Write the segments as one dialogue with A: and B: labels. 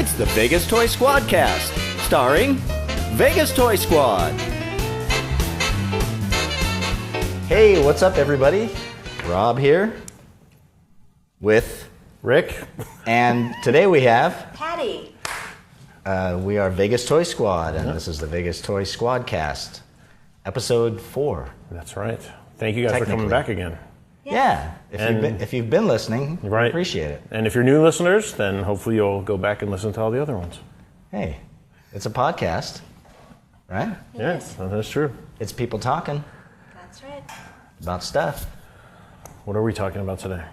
A: It's the Vegas Toy SquadCast, starring Vegas Toy Squad. Hey, what's up, everybody? Rob here with
B: Rick.
A: And today we have
C: Patty.
A: We are Vegas Toy Squad, and this is the Vegas Toy SquadCast, episode 4.
B: That's right. Thank you guys for coming back again.
A: Yeah, if you've been listening,
B: right.
A: Appreciate it.
B: And if you're new listeners, then hopefully you'll go back and listen to all the other ones.
A: Hey, it's a podcast, right?
B: Yes, that's true.
A: It's people talking.
C: That's right.
A: About stuff.
B: What are we talking about today?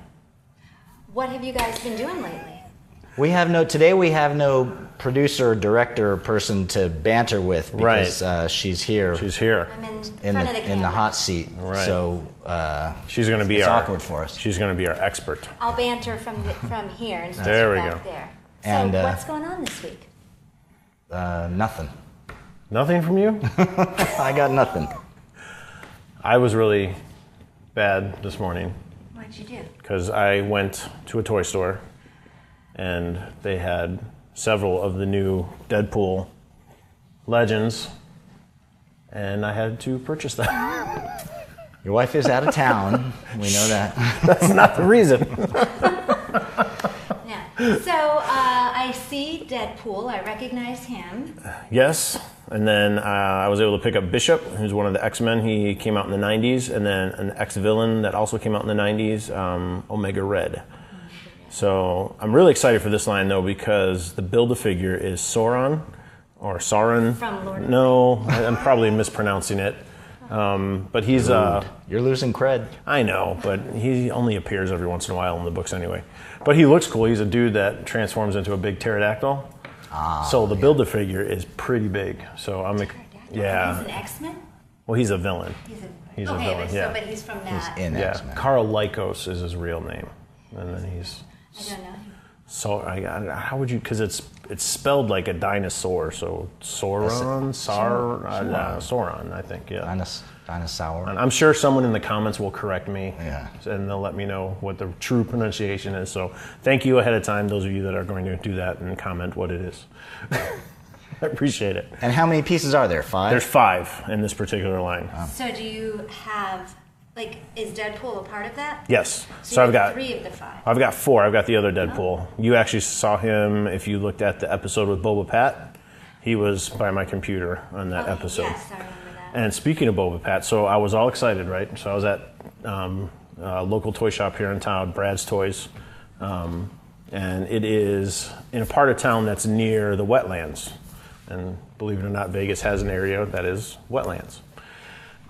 C: What have you guys been doing lately?
A: Today we have no producer, director, person to banter with because she's here.
B: She's here.
C: I'm in
A: the hot seat.
B: Right.
A: So
B: she's going to be
A: awkward for us.
B: She's going to be our expert.
C: I'll banter from here instead
B: there
C: of
B: we
C: back
B: go.
C: there. So
A: and,
C: what's going on this week?
A: Nothing.
B: Nothing from you?
A: I got nothing.
B: I was really bad this morning.
C: What'd you do?
B: Because I went to a toy store and they had several of the new Deadpool Legends, and I had to purchase them.
A: Your wife is out of town. We know that.
B: That's not the reason.
C: Yeah. So I see Deadpool. I recognize him.
B: Yes. And then I was able to pick up Bishop, who's one of the X-Men. He came out in the 90s. And then an X-Villain that also came out in the 90s, Omega Red. So I'm really excited for this line, though, because the Build-A-Figure is Sauron, or Sauron.
C: From Lord
B: No, I'm probably mispronouncing it. But he's...
A: You're losing cred.
B: I know, but he only appears every once in a while in the books anyway. But he looks cool. He's a dude that transforms into a big pterodactyl. So the Build-A-Figure is pretty big. So I'm... Yeah.
C: He's an X-Men?
B: Well, he's a villain. He's a villain, yeah.
C: But he's from that.
A: He's in X-Men.
B: Carl Lycos is his real name. And then he's...
C: I don't know.
B: So how would you? Because it's spelled like a dinosaur. So Sauron, Sauron, I think. Yeah.
A: Dinosaur.
B: And I'm sure someone in the comments will correct me.
A: Yeah.
B: And they'll let me know what the true pronunciation is. So thank you ahead of time, those of you that are going to do that and comment what it is. I appreciate it.
A: And how many pieces are there? 5?
B: There's 5 in this particular line.
C: So do you have, is Deadpool a part of that?
B: Yes.
C: So
B: I've got
C: 3 of the 5.
B: I've got 4. I've got the other Deadpool. Oh. You actually saw him if you looked at the episode with Boba Fett. He was by my computer on that episode.
C: Yes, I remember that.
B: And speaking of Boba Fett, so I was all excited, right? So I was at a local toy shop here in town, Brad's Toys. And it is in a part of town that's near the wetlands. And believe it or not, Vegas has an area that is wetlands.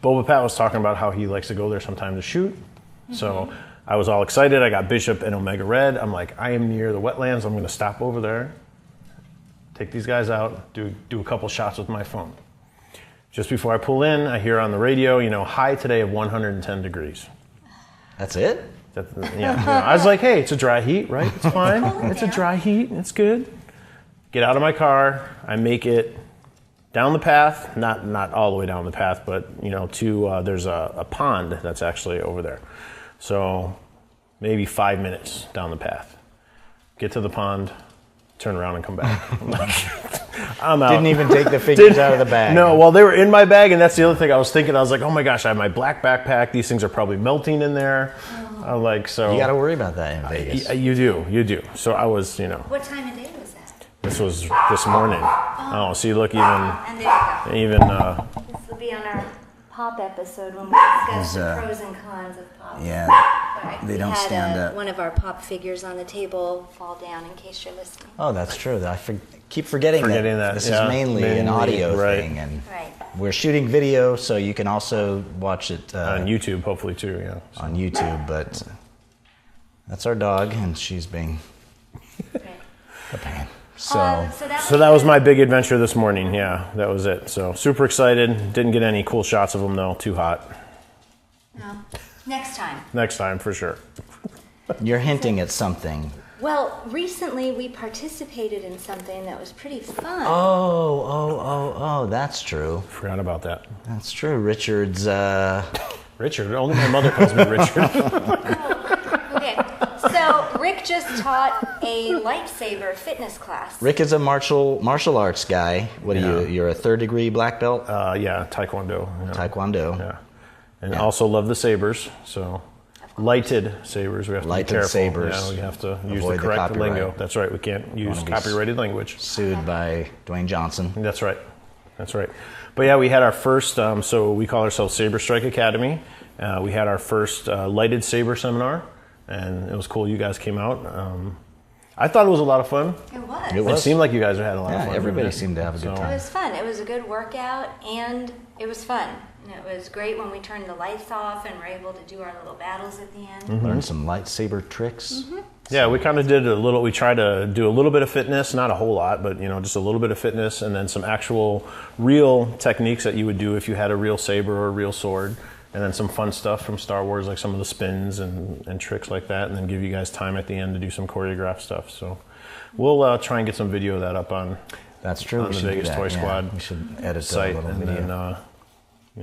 B: Boba Fett was talking about how he likes to go there sometime to shoot. Mm-hmm. So I was all excited. I got Bishop and Omega Red. I'm like, I am near the wetlands. I'm going to stop over there, take these guys out, do a couple shots with my phone. Just before I pull in, I hear on the radio, high today of 110 degrees.
A: That's it?
B: Yeah. I was like, hey, it's a dry heat, right? It's fine. It's a dry heat. It's good. Get out of my car. I make it down the path, not all the way down the path, but to there's a pond that's actually over there. So maybe 5 minutes down the path. Get to the pond, turn around and come back. I'm out.
A: Didn't even take the figures out of the bag.
B: No, well, they were in my bag, and that's the other thing I was thinking. I was like, oh my gosh, I have my black backpack. These things are probably melting in there. I'm like, so
A: you got to worry about that in Vegas.
B: You do. So I was,
C: What time of day was that?
B: This was this morning. Oh, see, look,
C: and there you go. This will be on our pop episode when we discuss the pros and cons of pop.
A: Yeah, they don't stand up.
C: One of our pop figures on the table fall down in case you're listening.
A: Oh, that's true. I keep forgetting that. This is mainly an audio thing, and we're shooting video, so you can also watch it
B: on YouTube, hopefully too. Yeah,
A: on YouTube. But that's our dog, and she's being a pain. So
B: that was my big adventure this morning. Yeah, that was it. So super excited. Didn't get any cool shots of them though. Too hot.
C: No. Next time.
B: Next time for sure.
A: You're hinting at something.
C: Well, recently we participated in something that was pretty fun.
A: Oh, that's true.
B: Forgot about that.
A: That's true. Richard's...
B: Richard? Only my mother calls me Richard.
C: Okay. So Rick just taught a lightsaber fitness class.
A: Rick is a martial arts guy. What are you? You're a 3rd degree black belt?
B: Yeah, Taekwondo. Yeah.
A: Taekwondo.
B: Yeah. And also love the sabers, so lighted sabers. We have to be careful. Sabers. Yeah, we have to use the correct lingo. That's right. We can't use copyrighted language.
A: Sued by Dwayne Johnson.
B: That's right. That's right. But yeah, we had our first, so we call ourselves Saber Strike Academy. We had our first lighted saber seminar, and it was cool. You guys came out. I thought it was a lot of fun.
C: It was.
B: It seemed like you guys had a lot of fun.
A: Everybody seemed to have a good time.
C: It was fun. It was a good workout, and it was fun. And it was great when we turned the lights off and were able to do our little battles at the end.
A: Mm-hmm. Learn some lightsaber tricks.
C: Mm-hmm.
B: Yeah, we kind of did we tried to do a little bit of fitness, not a whole lot, but just a little bit of fitness, and then some actual real techniques that you would do if you had a real saber or a real sword, and then some fun stuff from Star Wars, like some of the spins and tricks like that, and then give you guys time at the end to do some choreographed stuff. So we'll try and get some video of that up on
A: That's true.
B: on the Vegas Toy Squad
A: we should edit
B: site,
A: a little
B: and
A: video.
B: then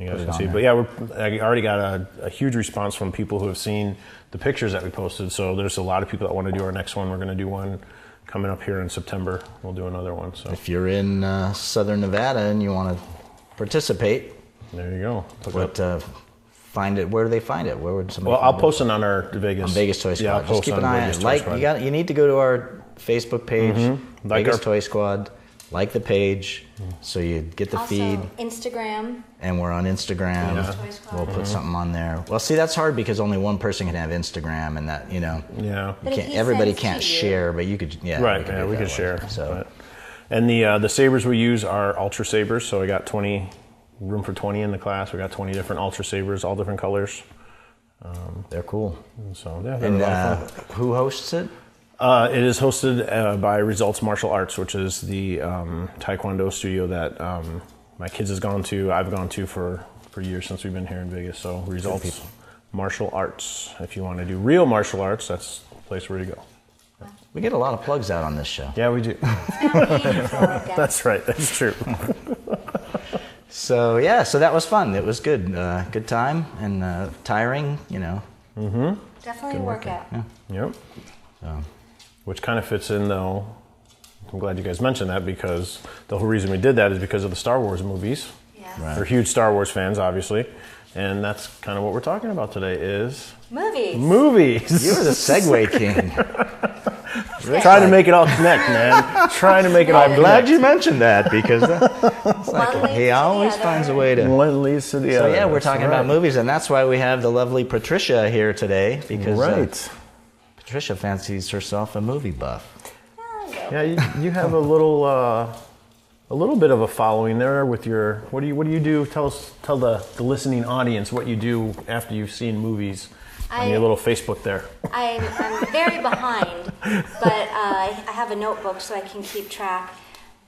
B: you guys can see. But yeah, I already got a huge response from people who have seen the pictures that we posted. So there's a lot of people that want to do our next one. We're going to do one coming up here in September. We'll do another one. So
A: if you're in Southern Nevada and you want to participate,
B: there you go.
A: Find it. Where do they find it? Where would somebody?
B: Well, I'll post it on our Vegas
A: Toy Squad.
B: Yeah,
A: just keep an eye on it. You need to go to our Facebook page, Vegas Toy Squad. Like the page, so you get the feed.
C: Instagram.
A: And we're on Instagram.
C: Yeah.
A: We'll put something on there. Well, see, that's hard because only one person can have Instagram, and that
B: Yeah.
A: Everybody can't share, but you could. Yeah.
B: Right. We could share. So. And the sabers we use are Ultra Sabers. So I got room for 20 in the class. We got 20 different Ultra Sabers, all different colors.
A: They're cool.
B: So yeah.
A: And who hosts it?
B: It is hosted by Results Martial Arts, which is the Taekwondo studio that my kids has gone to. I've gone to for years since we've been here in Vegas. So Results Martial Arts. If you want to do real martial arts, that's the place where you go.
A: We get a lot of plugs out on this show.
B: Yeah, we do. That's right. That's true.
A: So that was fun. It was good. Good time and tiring.
C: Definitely a workout.
B: Yeah. Yep. Which kind of fits in, though. I'm glad you guys mentioned that, because the whole reason we did that is because of the Star Wars movies.
C: Yeah.
A: Right.
B: We're huge Star Wars fans, obviously. And that's kind of what we're talking about today is...
C: Movies.
A: You're the segue king.
B: Trying to make it all connect, man. Trying to make it all connect.
A: I'm glad you mentioned that, because it's like he always finds a way to...
B: One leads to the other.
A: So yeah, we're talking about movies, and that's why we have the lovely Patricia here today, because Patricia fancies herself a movie buff.
B: Yeah, you have a little bit of a following there with your. What do you do? Tell the listening audience what you do after you've seen movies on your little Facebook there.
C: I'm very behind, but I have a notebook so I can keep track.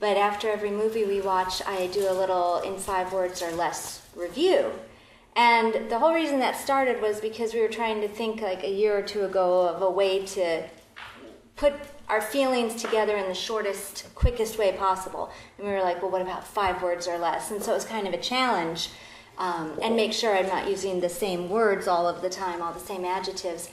C: But after every movie we watch, I do a little in 5 words or less review. And the whole reason that started was because we were trying to think like a year or two ago of a way to put our feelings together in the shortest, quickest way possible. And we were like, well, what about 5 words or less? And so it was kind of a challenge. And make sure I'm not using the same words all of the time, all the same adjectives.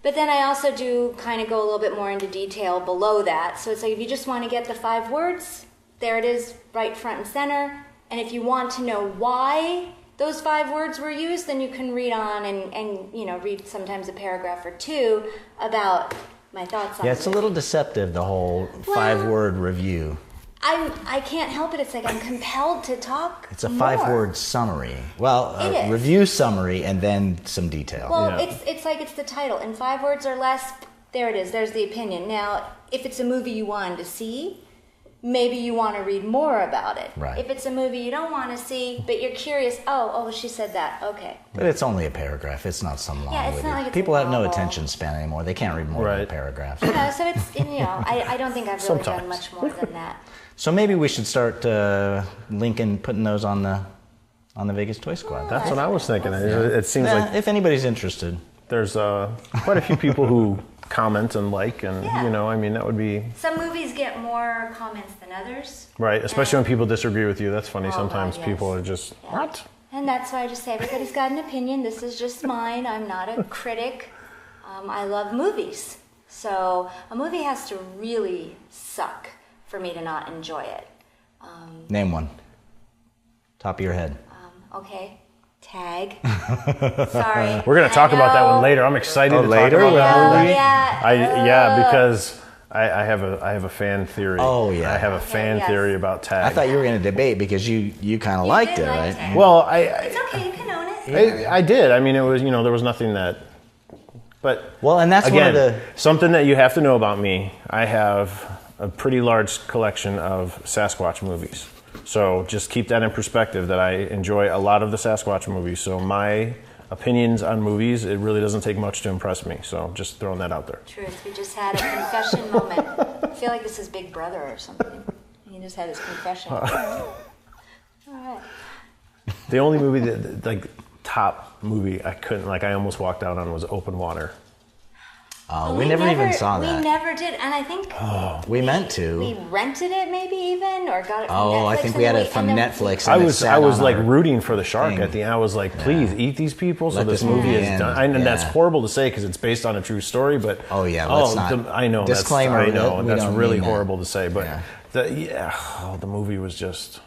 C: But then I also do kind of go a little bit more into detail below that. So it's like if you just want to get the 5 words, there it is, right front and center. And if you want to know why those 5 words were used, then you can read on and read sometimes a paragraph or 2 about my thoughts on it.
A: Yeah, it's a little deceptive, the whole 5-word review.
C: I can't help it. It's like I'm compelled to talk.
A: It's a 5-word summary. Well, a review summary and then some detail.
C: Well, it's like it's the title. In 5 words or less, there it is. There's the opinion. Now, if it's a movie you wanted to see, maybe you want to read more about it.
A: Right.
C: If it's a movie you don't want to see, but you're curious, oh, she said that. Okay.
A: But it's only a paragraph. It's not some long
C: it's not like it's
A: People
C: a
A: have no
C: novel.
A: attention span anymore. They can't read more than a paragraph.
C: So it's, I don't think I've really done much more than that.
A: So maybe we should start putting those on the Vegas Toy Squad.
B: That's what I was thinking. It seems like
A: if anybody's interested,
B: there's quite a few people who comment and that would be.
C: Some movies get more comments than others.
B: Right, especially when people disagree with you. That's funny. Sometimes people are just what?
C: And that's why I just say everybody's got an opinion. This is just mine. I'm not a critic. I love movies. So a movie has to really suck for me to not enjoy it.
A: Name one. Top of your head.
C: Okay. Tag. Sorry.
B: We're going to talk about that one later. I'm excited to
A: later?
B: talk about that movie.
C: Yeah.
B: Because I have a fan theory.
A: Oh, yeah.
B: I have a fan theory about Tag.
A: I thought you were going to debate because you kind of liked it, right?
C: Tag.
B: Well,
C: It's okay. You can own it.
B: I did. I mean, it was, there was nothing that... But
A: well, and that's
B: again,
A: one of the...
B: something that you have to know about me. I have a pretty large collection of Sasquatch movies. So just keep that in perspective, that I enjoy a lot of the Sasquatch movies. So my opinions on movies, it really doesn't take much to impress me. So just throwing that out there.
C: Truth. We just had a confession moment. I feel like this is Big Brother or something. He just had his confession. All right.
B: The only movie that, like, top movie I couldn't, like, I almost walked out on was Open Water.
A: We never even saw that.
C: We never did, and I think
A: we meant to.
C: We rented it, maybe even, or got it from Netflix.
A: Oh, I think we had it from Netflix.
B: I was like rooting for the shark at the end. I was like, please eat these people. So this movie is done. And that's horrible to say because it's based on a true story. But
A: let's not.
B: I know.
A: Disclaimer.
B: I know that's really
A: that.
B: horrible to say. But the movie was just.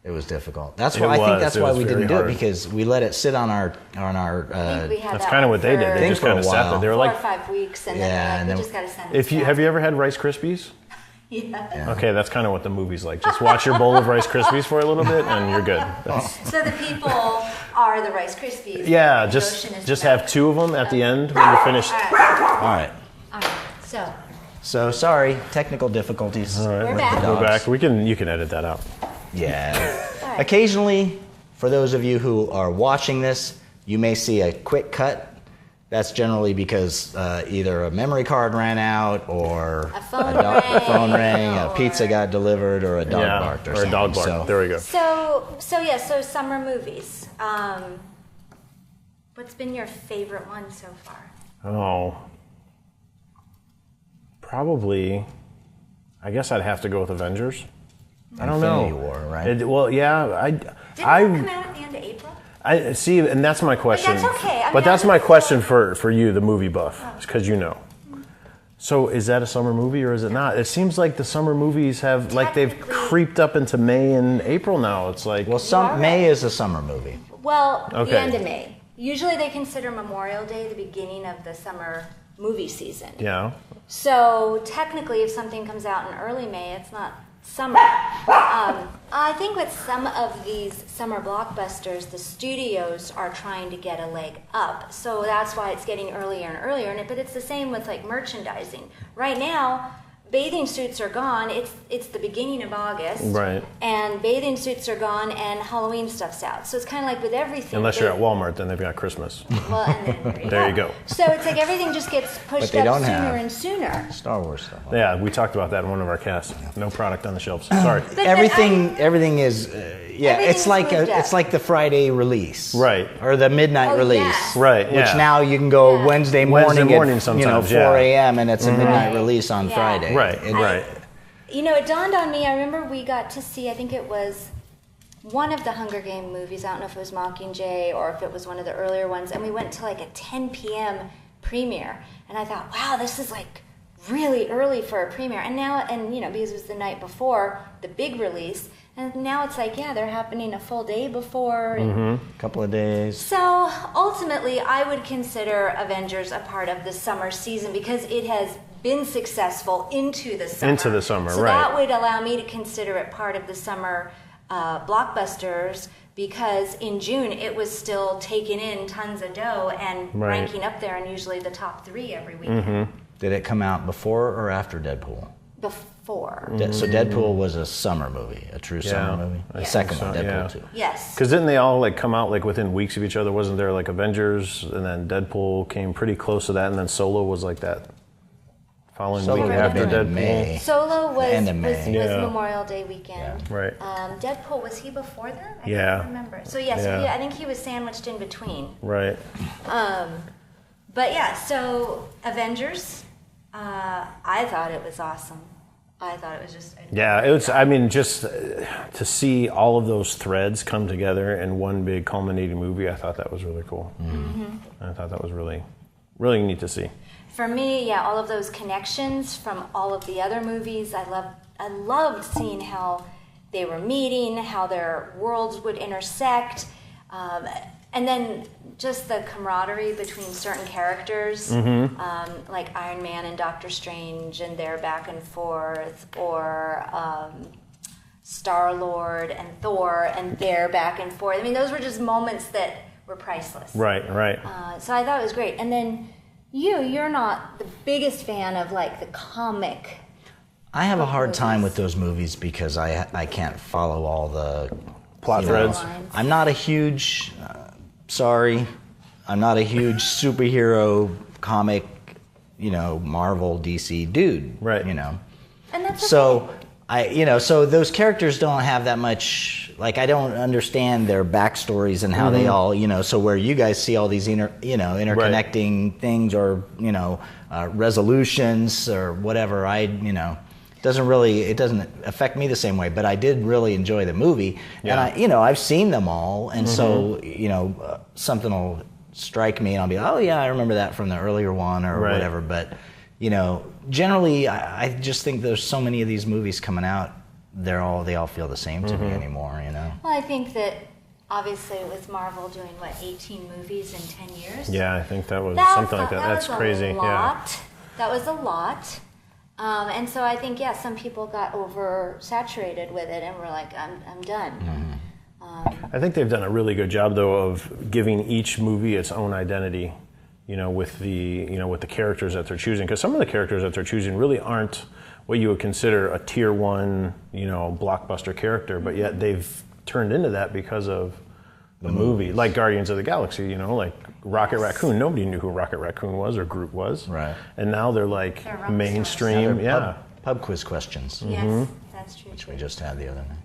A: It was difficult. That's why I think that's why we didn't do it, because we let it sit on our.
B: That's kind of what they did. They just kind of sat there. They were like
C: 4 or 5 weeks, and then we just got to send it.
B: Have you ever had Rice Krispies?
C: Yeah.
B: Okay, that's kind of what the movie's like. Just watch your bowl of Rice Krispies for a little bit, and you're good.
C: So the people are the Rice Krispies.
B: Yeah, just have 2 of them at the end when you're finished.
A: All right.
C: So
A: sorry, technical difficulties.
B: All right,
C: we're back.
B: Go back. You can edit that out.
A: Yeah. Occasionally, for those of you who are watching this, you may see a quick cut. That's generally because either a memory card ran out, or
C: a phone
A: rang, a pizza got delivered, or a dog barked, or something.
B: A dog barked. So, there we go.
C: So summer movies. What's been your favorite one so far?
B: Oh, probably. I guess I'd have to go with Avengers. I don't know.
A: Infinity War, right?
C: Didn't that come out at the end of April?
B: I see, and that's my question.
C: But that's okay.
B: But that's my question for you, the movie buff, because you know. So is that a summer movie or is it not? It seems like the summer movies have, like, they've creeped up into May and April now. It's like,
A: well, May is a summer movie.
C: Well, the end of May. Usually they consider Memorial Day the beginning of the summer movie season.
B: Yeah.
C: So technically, if something comes out in early May, it's not summer. I think with some of these summer blockbusters, the studios are trying to get a leg up. So that's why it's getting earlier and earlier. But it's the same with like merchandising. Right now, bathing suits are gone. It's the beginning of August.
B: Right.
C: And bathing suits are gone and Halloween stuff's out. So it's kind of like with everything.
B: Unless you're at Walmart, then they've got Christmas.
C: Well, and then
B: there you go.
C: So it's like everything just gets pushed up sooner and sooner.
A: Star Wars stuff.
B: Yeah, we talked about that in one of our casts. No product on the shelves. Sorry.
A: Everything is it's like the Friday release.
B: Right.
A: Or the midnight release.
C: Yes.
B: Right.
A: Which now you can go Wednesday morning at
B: sometimes,
A: 4 a.m. and it's a midnight release on Friday.
B: Right.
C: It dawned on me, I remember we got to see, I think it was one of the Hunger Game movies, I don't know if it was Mockingjay or if it was one of the earlier ones, and we went to like a 10 p.m. premiere, and I thought, wow, this is like really early for a premiere. And now, because it was the night before the big release, and now it's like, they're happening a full day before.
A: A couple of days.
C: So ultimately, I would consider Avengers a part of the summer season because it has been successful into the summer. So that would allow me to consider it part of the summer blockbusters, because in June it was still taking in tons of dough and ranking up there, and usually the top 3 every weekend.
A: Did it come out before or after Deadpool?
C: Before.
A: So Deadpool was a summer movie, a true summer movie. The second one, Deadpool 2.
C: Yes.
B: Because didn't they all like come out like within weeks of each other? Wasn't there like Avengers, and then Deadpool came pretty close to that, and then Solo was like that following week after Deadpool.
C: Solo was Memorial Day weekend.
B: Yeah. Right.
C: Deadpool, was he before that? I
B: can't
C: remember. So I think he was sandwiched in between.
B: Right.
C: But so Avengers, I thought it was awesome. I thought it was just...
B: Yeah, it was, I mean, just to see all of those threads come together in one big culminating movie, I thought that was really cool. I thought that was really, really neat to see.
C: for me, yeah, all of those connections from all of the other movies, I loved seeing how they were meeting, how their worlds would intersect, and then just the camaraderie between certain characters, like Iron Man and Doctor Strange and their back and forth, or Star-Lord and Thor and their back and forth. I mean, those were just moments that were priceless.
B: Right.
C: So I thought it was great. And then you're not the biggest fan of like the comic.
A: I have a hard time with those movies because I can't follow all the
B: Plot threads.
A: I'm not a huge, I'm not a huge superhero comic, Marvel, DC dude.
B: Right.
C: And that's
A: so so those characters don't have that much. Like, I don't understand their backstories and how they all, so where you guys see all these interconnecting things or resolutions or whatever, it doesn't affect me the same way. But I did really enjoy the movie, and I've seen them all, and so something will strike me, and I'll be, oh yeah, I remember that from the earlier one or whatever. But generally, I just think there's so many of these movies coming out. They all feel the same to me anymore.
C: Well, I think that obviously with Marvel doing 18 movies in 10 years.
B: Yeah, I think that was something like that. That's crazy. Yeah,
C: that was a lot. And so I think some people got oversaturated with it and were like, I'm done.
B: I think they've done a really good job though of giving each movie its own identity. With the characters that they're choosing, because some of the characters that they're choosing really aren't what you would consider a tier 1, blockbuster character, but yet they've turned into that because of the movie, like Guardians of the Galaxy. Like Rocket Raccoon. Nobody knew who Rocket Raccoon was or Groot was,
A: right?
B: And now they're like mainstream.
A: Pub quiz questions.
C: Yes, that's true.
A: Which we just had the other night.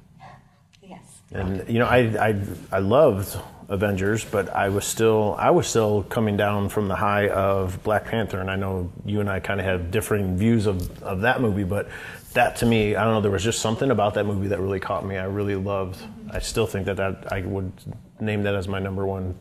C: Yes.
B: And I loved Avengers, but I was still coming down from the high of Black Panther, and I know you and I kind of have differing views of that movie, but that to me, I don't know, there was just something about that movie that really caught me. I really loved. I still think that I would name that as my number one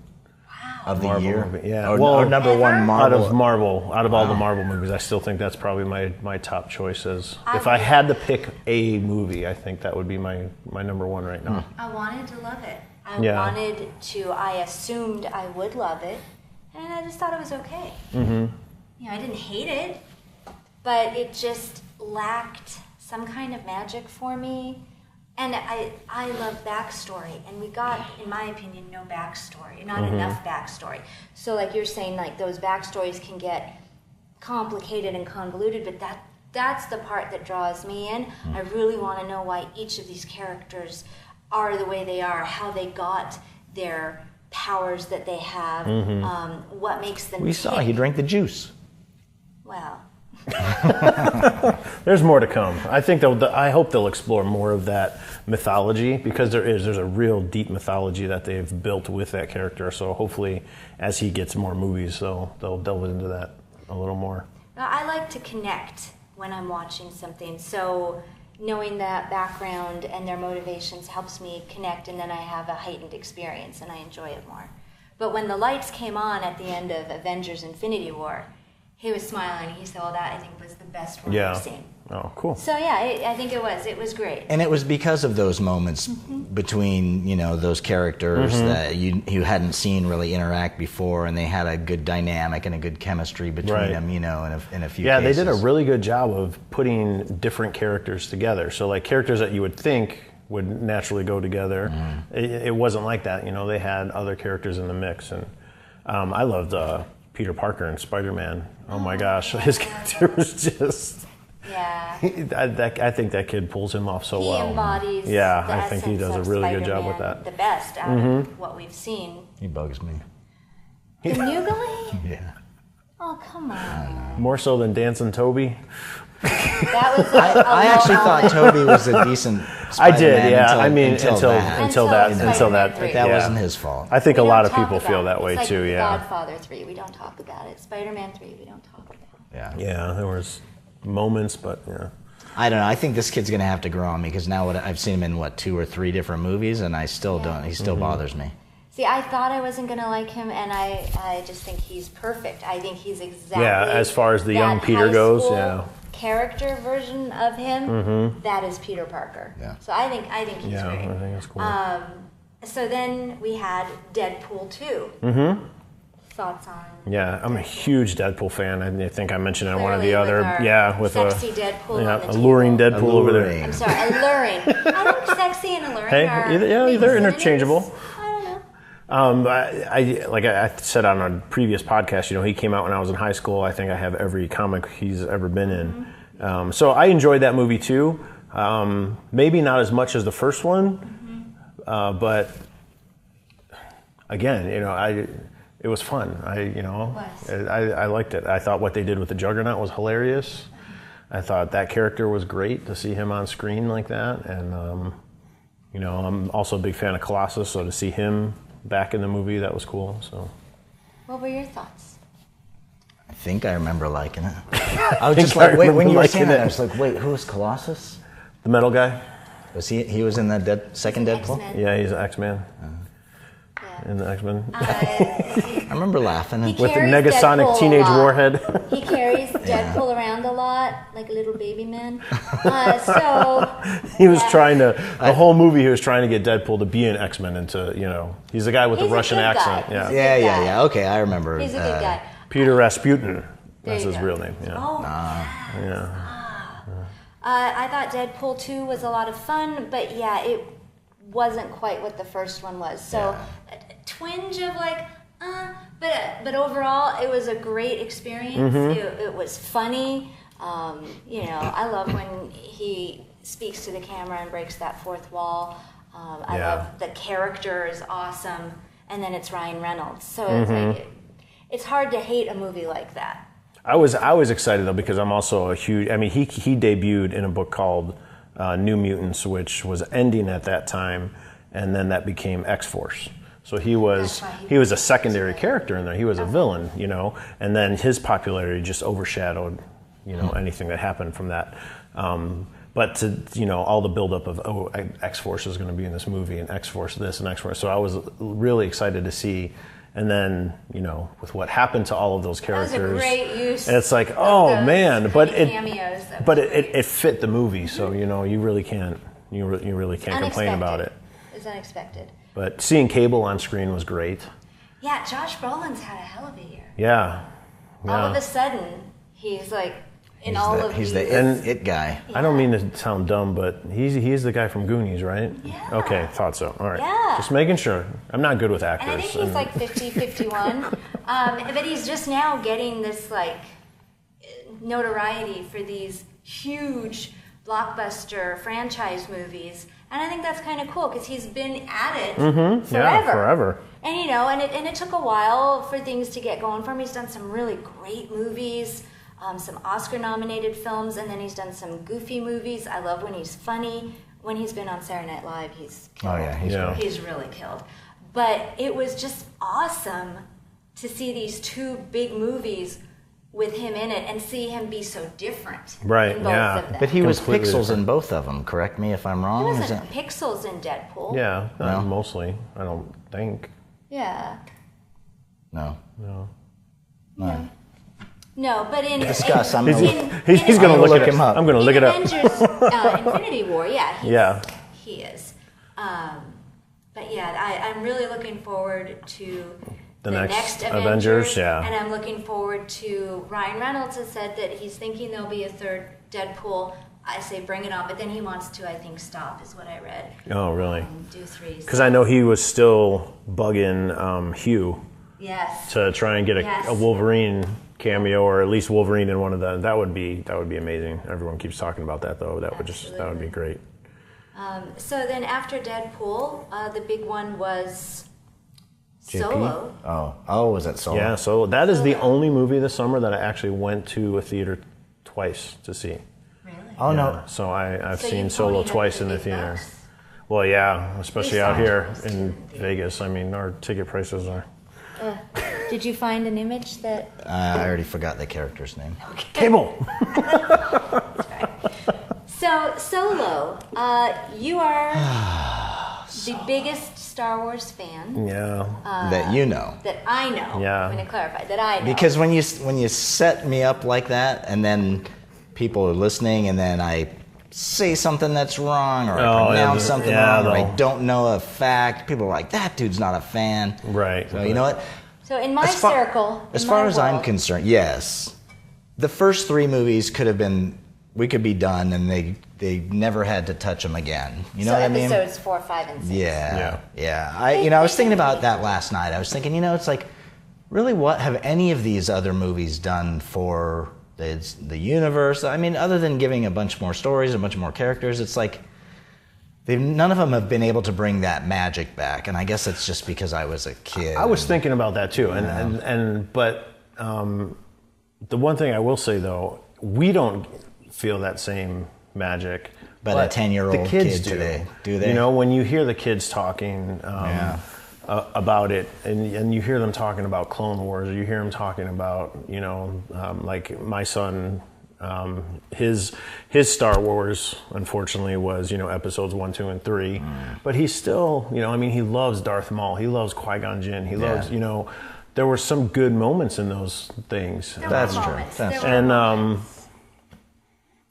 A: of the
B: Marvel
A: year.
B: Movie. Yeah,
A: or number one Marvel.
B: Out of all the Marvel movies, I still think that's probably my top choice. If I had to pick a movie, I think that would be my number one right now.
C: I wanted to love it. I assumed I would love it, and I just thought it was okay. I didn't hate it, but it just lacked some kind of magic for me. And I love backstory, and we got, in my opinion, no backstory, not enough backstory. So like you're saying, like those backstories can get complicated and convoluted, but that's the part that draws me in. I really want to know why each of these characters are the way they are, how they got their powers that they have, what makes them
A: We saw he drank the juice.
C: Well.
B: There's more to come. I hope they'll explore more of that mythology, because there's a real deep mythology that they've built with that character. So hopefully, as he gets more movies, they'll delve into that a little more.
C: I like to connect when I'm watching something. So knowing that background and their motivations helps me connect, and then I have a heightened experience and I enjoy it more. But when the lights came on at the end of Avengers Infinity War, he was smiling. He said, well, that I think was the best one we've seen.
B: Oh, cool.
C: So I think it was great.
A: And it was because of those moments between, those characters that you hadn't seen really interact before, and they had a good dynamic and a good chemistry between them, in a few cases.
B: Yeah, they did a really good job of putting different characters together. So like characters that you would think would naturally go together, it wasn't like that. They had other characters in the mix. And I loved Peter Parker and Spider-Man. Oh my gosh, his character was just...
C: Yeah.
B: I think that kid pulls him off so well.
C: He embodies
B: I think he does a really good job with that.
C: The best out of what we've seen.
A: He bugs me.
C: The new guy?
A: Yeah.
C: Oh, come on.
B: More so than Dancing Toby.
C: That was
A: I actually thought Toby was a decent Spider-Man.
B: I did, yeah.
A: Until
C: that.
A: But that wasn't his fault.
B: I think a lot of people feel that way
C: it's
B: too,
C: like
B: yeah.
C: Godfather 3, we don't talk about it. Spider-Man 3, we don't talk about it.
A: Yeah,
B: there was moments, but yeah.
A: I don't know. I think this kid's going to have to grow on me, because now I've seen him in 2 or 3 different movies, and I still don't. He still bothers me.
C: See, I thought I wasn't going to like him, and I just think he's perfect. I think he's exactly
B: as far as the young
C: that
B: Peter
C: high
B: goes,
C: school character version of him. That is Peter Parker.
A: Yeah.
C: So I think he's great.
B: I think that's cool.
C: So then we had Deadpool 2. Thoughts on?
B: Yeah, I'm a huge Deadpool fan. I think I mentioned it in one of
C: Clearly
B: the other.
C: with our
B: Yeah, with
C: sexy Deadpool.
B: yeah,
C: on the
B: alluring
C: table.
B: Deadpool over there.
C: I'm sorry, alluring. I think sexy and alluring
B: Hey,
C: are
B: either, yeah,
C: maybe
B: they're
C: synonyms.
B: interchangeable.
C: I don't know.
B: I said on a previous podcast, he came out when I was in high school. I think I have every comic he's ever been in. So I enjoyed that movie too. Maybe not as much as the first one, but again, it was fun. I liked it. I thought what they did with the Juggernaut was hilarious. I thought that character was great to see him on screen like that, and I'm also a big fan of Colossus, so to see him back in the movie, that was cool. So,
C: What were your thoughts?
A: I think I remember liking it. I was just like, wait, when you were saying that, I was like, wait, who was Colossus?
B: the metal guy.
A: Was he was in that second Deadpool?
C: X-Men.
B: Yeah, he's an X-Man
C: Yeah.
B: in the X-Men.
A: I remember laughing.
C: He
B: With the
C: carries
B: Negasonic
C: Deadpool a
B: teenage
C: lot.
B: warhead.
C: He carries Deadpool around a lot, like a little baby man. So
B: He was
C: yeah.
B: trying to, the whole movie he was trying to get Deadpool to be an X-Men and to, he's the guy with
C: He's
B: the
C: a
B: Russian
C: good
B: accent.
C: guy.
B: Yeah.
C: He's
A: Yeah,
C: good
A: yeah,
C: guy.
A: yeah. Okay, I remember.
C: He's a good guy.
B: Peter Rasputin.
C: There
B: That's
C: you
B: his
C: go.
B: real name. Yeah.
C: Oh,
B: Yeah.
C: I thought Deadpool 2 was a lot of fun, but yeah, it wasn't quite what the first one was. So a twinge of like, but overall, it was a great experience. It was funny. I love when he speaks to the camera and breaks that fourth wall. I love the character is awesome, and then it's Ryan Reynolds. So it's like it's hard to hate a movie like that.
B: I was excited though because I'm also a huge. I mean, he debuted in a book called New Mutants, which was ending at that time, and then that became X-Force. So he was a secondary character in there. He was a villain, and then his popularity just overshadowed, anything that happened from that. But to all the buildup of X-Force is going to be in this movie, and X-Force this and X-Force. So I was really excited to see. And then, with what happened to all of those characters,
C: That was a great use.
B: and it's like, oh man, but
C: cameos.
B: it fit the movie, so you really can't complain about it.
C: It was unexpected.
B: But seeing Cable on screen was great.
C: Yeah, Josh Brolin's had a hell of a year.
B: Yeah.
C: All of a sudden, he's like in
A: He's
C: these.
A: the it guy.
B: I don't mean to sound dumb, but he's the guy from Goonies, right?
C: Yeah.
B: Okay, thought so. All right.
C: Yeah.
B: Just making sure. I'm not good with actors.
C: And I think he's like 50, 51. But he's just now getting this like notoriety for these huge blockbuster franchise movies. And I think that's kind of cool because he's been at it forever.
B: Yeah, forever.
C: And and it took a while for things to get going for him. He's done some really great movies, some Oscar-nominated films, and then he's done some goofy movies. I love when he's funny. When he's been on Saturday Night Live, he's killed.
A: Oh yeah, he's
B: Yeah.
A: great.
C: He's really killed. But it was just awesome to see these two big movies with him in it and see him be so different
B: Right,
C: in both
B: yeah.
C: of them.
A: But he was
B: Completely
A: Pixels
B: different.
A: in both of them. Correct me if I'm
C: He
A: wrong. Is
C: wasn't
A: it?
C: Pixels in Deadpool.
B: Yeah,
A: No?
B: mostly. I don't think.
C: Yeah.
A: No.
B: No.
A: No.
C: No, but in
A: Discuss.
C: in,
A: I'm gonna
C: in,
A: look-
B: He's
C: in-
B: going to
A: I'm
B: look,
A: gonna
B: it
A: look him up.
B: I'm going to
C: in
B: look it up.
C: Avengers Infinity War,
B: Yeah.
C: he is. But yeah, I'm really looking forward to
B: The next Avengers, yeah.
C: And I'm looking forward to Ryan Reynolds has said that he's thinking there'll be a third Deadpool. I say bring it on, but then he wants to, I think, stop, is what I read.
B: Oh, really?
C: And do three.
B: Because I know he was still bugging Hugh
C: Yes.
B: to try and get
C: Yes.
B: a Wolverine cameo, or at least Wolverine in one of the. That would be amazing. Everyone keeps talking about that though. That would be great.
C: So then after Deadpool, the big one was
A: JP?
C: Solo.
A: Oh, was that Solo?
B: Yeah, so that is the
C: Solo.
B: only movie this summer that I actually went to a theater twice to see.
C: Really?
A: Oh
B: Yeah,
A: no.
B: so I've
C: So
B: seen
C: you
B: Solo
C: ponied up
B: twice in the
C: big
B: theater.
C: bucks.
B: Well, yeah, especially
C: They
B: out
C: sound
B: here
C: almost
B: in
C: in
B: Vegas. I mean, our ticket prices are.
C: Did you find an image that?
A: I already forgot the character's name.
B: Cable!
C: So Solo, you are the biggest Star Wars fan.
B: Yeah.
A: That you know.
C: That I know.
B: Yeah.
C: I'm going to clarify that I know.
A: Because when you set me up like that, and then people are listening, and then I say something that's wrong, or I pronounce something wrong, or I don't know a fact, people are like, that dude's not a fan.
B: Right.
A: So you know what?
C: So in my circle,
A: as far as I'm concerned, yes, the first 3 movies we could be done, and they never had to touch them again. You know what I mean?
C: So episodes 4, 5, and 6.
A: Yeah. I was thinking about that last night. I was thinking, it's like, really, what have any of these other movies done for the universe? I mean, other than giving a bunch more stories, a bunch more characters, it's like none of them have been able to bring that magic back. And I guess it's just because I was a kid.
B: I was thinking about that too, but the one thing I will say though, we don't feel that same magic.
A: But a 10-year-old kid today, do they?
B: When you hear the kids talking about it, and you hear them talking about Clone Wars, or you hear them talking about, like my son, his Star Wars, unfortunately, was, episodes 1, 2, and 3. But he's still, he loves Darth Maul. He loves Qui-Gon Jinn. He loves, there were some good moments in those things.
A: That's true.
B: And,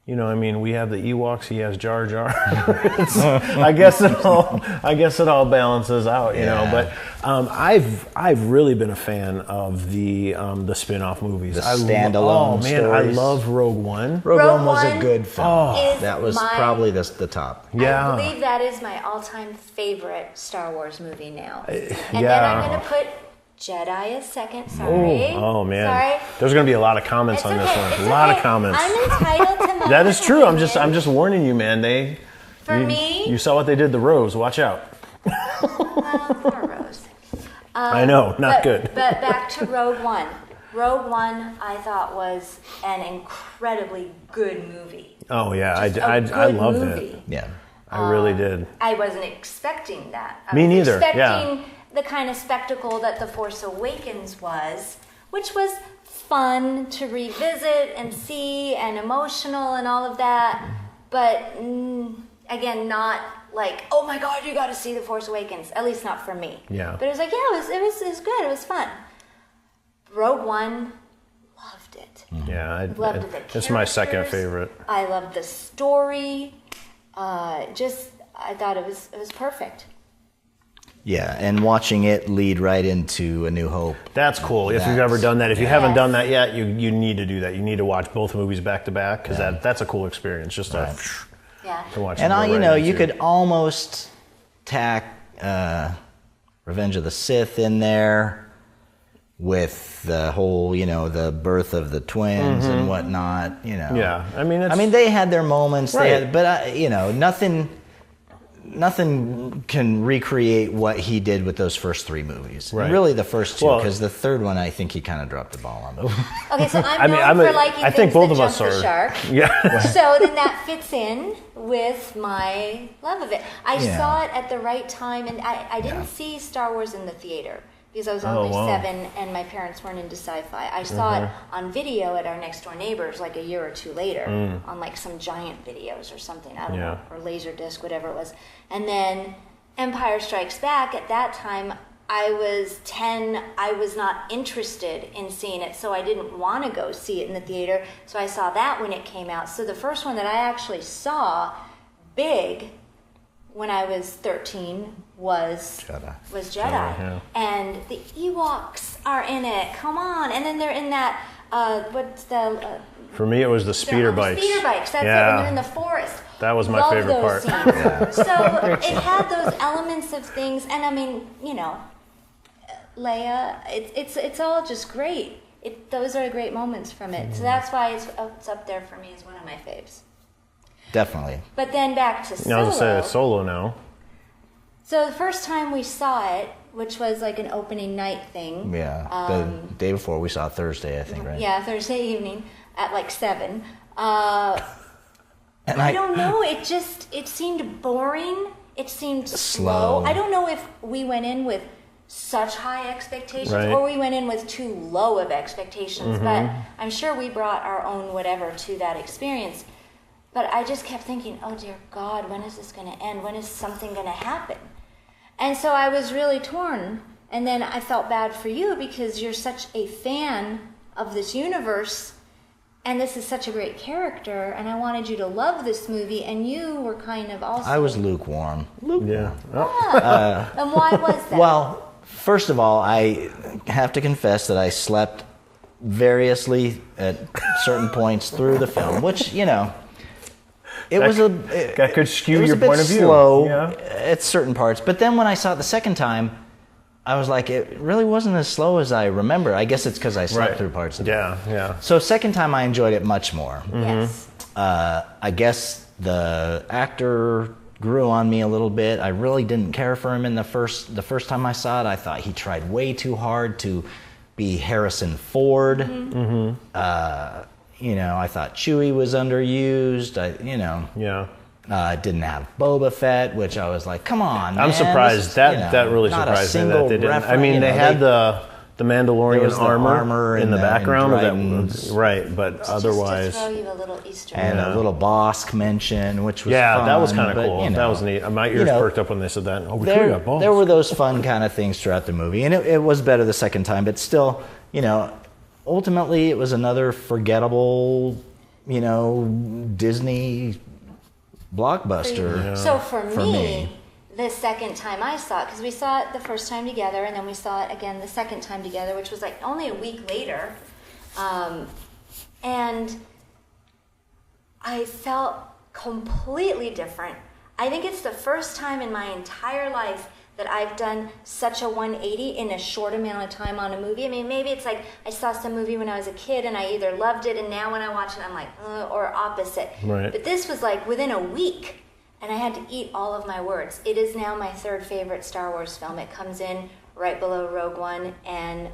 B: we have the Ewoks. He has Jar Jar. I guess it all balances out, you know. But I've really been a fan of the spin-off movies.
A: The standalone stories.
B: I love Rogue One.
A: Rogue One was a good film. That was probably the top.
C: Yeah. I believe that is my all-time favorite Star Wars movie now. And then I'm going to put Jedi is second. Sorry.
B: Oh man.
C: Sorry.
B: There's going to be a lot of comments on this one. A lot of comments.
C: I'm entitled to my
B: That is true. I'm just warning you, man. You saw what they did to Rose. Watch out.
C: Well, poor Rose.
B: I know, good.
C: But back to Rogue One. Rogue One, I thought, was an incredibly good movie.
B: Oh yeah, I loved it.
A: Yeah,
B: I really did.
C: I wasn't expecting that.
B: Me neither.
C: Expecting the kind of spectacle that The Force Awakens was, which was fun to revisit and see and emotional and all of that, but again, not like, oh my God, you got to see The Force Awakens. At least not for me.
B: Yeah.
C: But it was like, it was good. It was fun. Rogue One, loved it.
B: Yeah,
C: loved the
B: it's my second favorite.
C: I loved the story. I thought it was perfect.
A: Yeah, and watching it lead right into A New Hope.
B: That's cool. If you've ever done that. If you haven't done that yet, you need to do that. You need to watch both movies back to back, because that's a cool experience. Just to watch.
A: And you could almost tack Revenge of the Sith in there with the whole, the birth of the twins and whatnot.
B: Yeah, I mean,
A: they had their moments.
B: Right.
A: But nothing can recreate what he did with those first 3 movies.
B: Right.
A: Really, the first 2, because the third one, I think he kind of dropped the ball on.
C: Okay, so I'm known for liking things
B: both
C: that
B: of us
C: jump the shark.
B: Yeah.
C: So then that fits in with my love of it. I saw it at the right time, and I didn't see Star Wars in the theater because I was only 7 and my parents weren't into sci-fi. I saw it on video at our next door neighbors like a year or 2 later on like some giant videos or something, I don't know, or Laserdisc, whatever it was. And then Empire Strikes Back, at that time I was 10, I was not interested in seeing it, so I didn't want to go see it in the theater, so I saw that when it came out. So the first one that I actually saw big when I was 13 was Jedi. And the Ewoks are in it. Come on. And then they're in that,
B: for me, it was the speeder bikes.
C: Speeder bikes. That's it, when they're in the forest.
B: That was my favorite part.
C: So it had those elements of things. And I mean, Leia, it's all just great. Those are great moments from it. So that's why it's up there for me as one of my faves.
A: Definitely.
C: But then back to Solo.
B: I was going to say Solo now.
C: So the first time we saw it, which was like an opening night thing.
A: Yeah. The day before we saw Thursday, I think, right?
C: Yeah, Thursday evening at like 7. I don't know. It seemed boring. It seemed slow. I don't know if we went in with such high expectations or we went in with too low of expectations. But I'm sure we brought our own whatever to that experience. But I just kept thinking, oh dear God, when is this going to end? When is something going to happen? And so I was really torn. And then I felt bad for you because you're such a fan of this universe, and this is such a great character, and I wanted you to love this movie, and you were kind of also...
A: I was lukewarm.
B: Yeah.
C: And why was that?
A: Well, first of all, I have to confess that I slept variously at certain points through the film, which,
B: that could skew your
A: bit
B: point of view.
A: Slow
B: Yeah.
A: at certain parts. But then when I saw it the second time, I was like, it really wasn't as slow as I remember. I guess it's because I slept through parts of it.
B: Yeah.
A: So second time I enjoyed it much more.
C: Yes.
A: I guess the actor grew on me a little bit. I really didn't care for him in the first time I saw it. I thought he tried way too hard to be Harrison Ford. I thought Chewie was underused. Didn't have Boba Fett, which I was like, come on, man.
B: I'm surprised. That really surprised me that they didn't. I mean, they had the Mandalorian armor in the background of that, right? But otherwise,
C: just to throw you a little Easter
A: and
C: egg.
A: a little Bosk mention, which was fun,
B: that was kind of cool.
A: but,
B: That was neat. My ears perked up when they said that. Oh, we got Bosk.
A: There were those fun kind of things throughout the movie, and it was better the second time. But still, ultimately, it was another forgettable, Disney blockbuster.
C: So for me, the second time I saw it, because we saw it the first time together, and then we saw it again the second time together, which was like only a week later, and I felt completely different. I think it's the first time in my entire life that I've done such a 180 in a short amount of time on a movie. I mean, maybe it's like I saw some movie when I was a kid and I either loved it and now when I watch it I'm like, or opposite.
B: Right.
C: But this was like within a week and I had to eat all of my words. It is now my third favorite Star Wars film. It comes in right below Rogue One and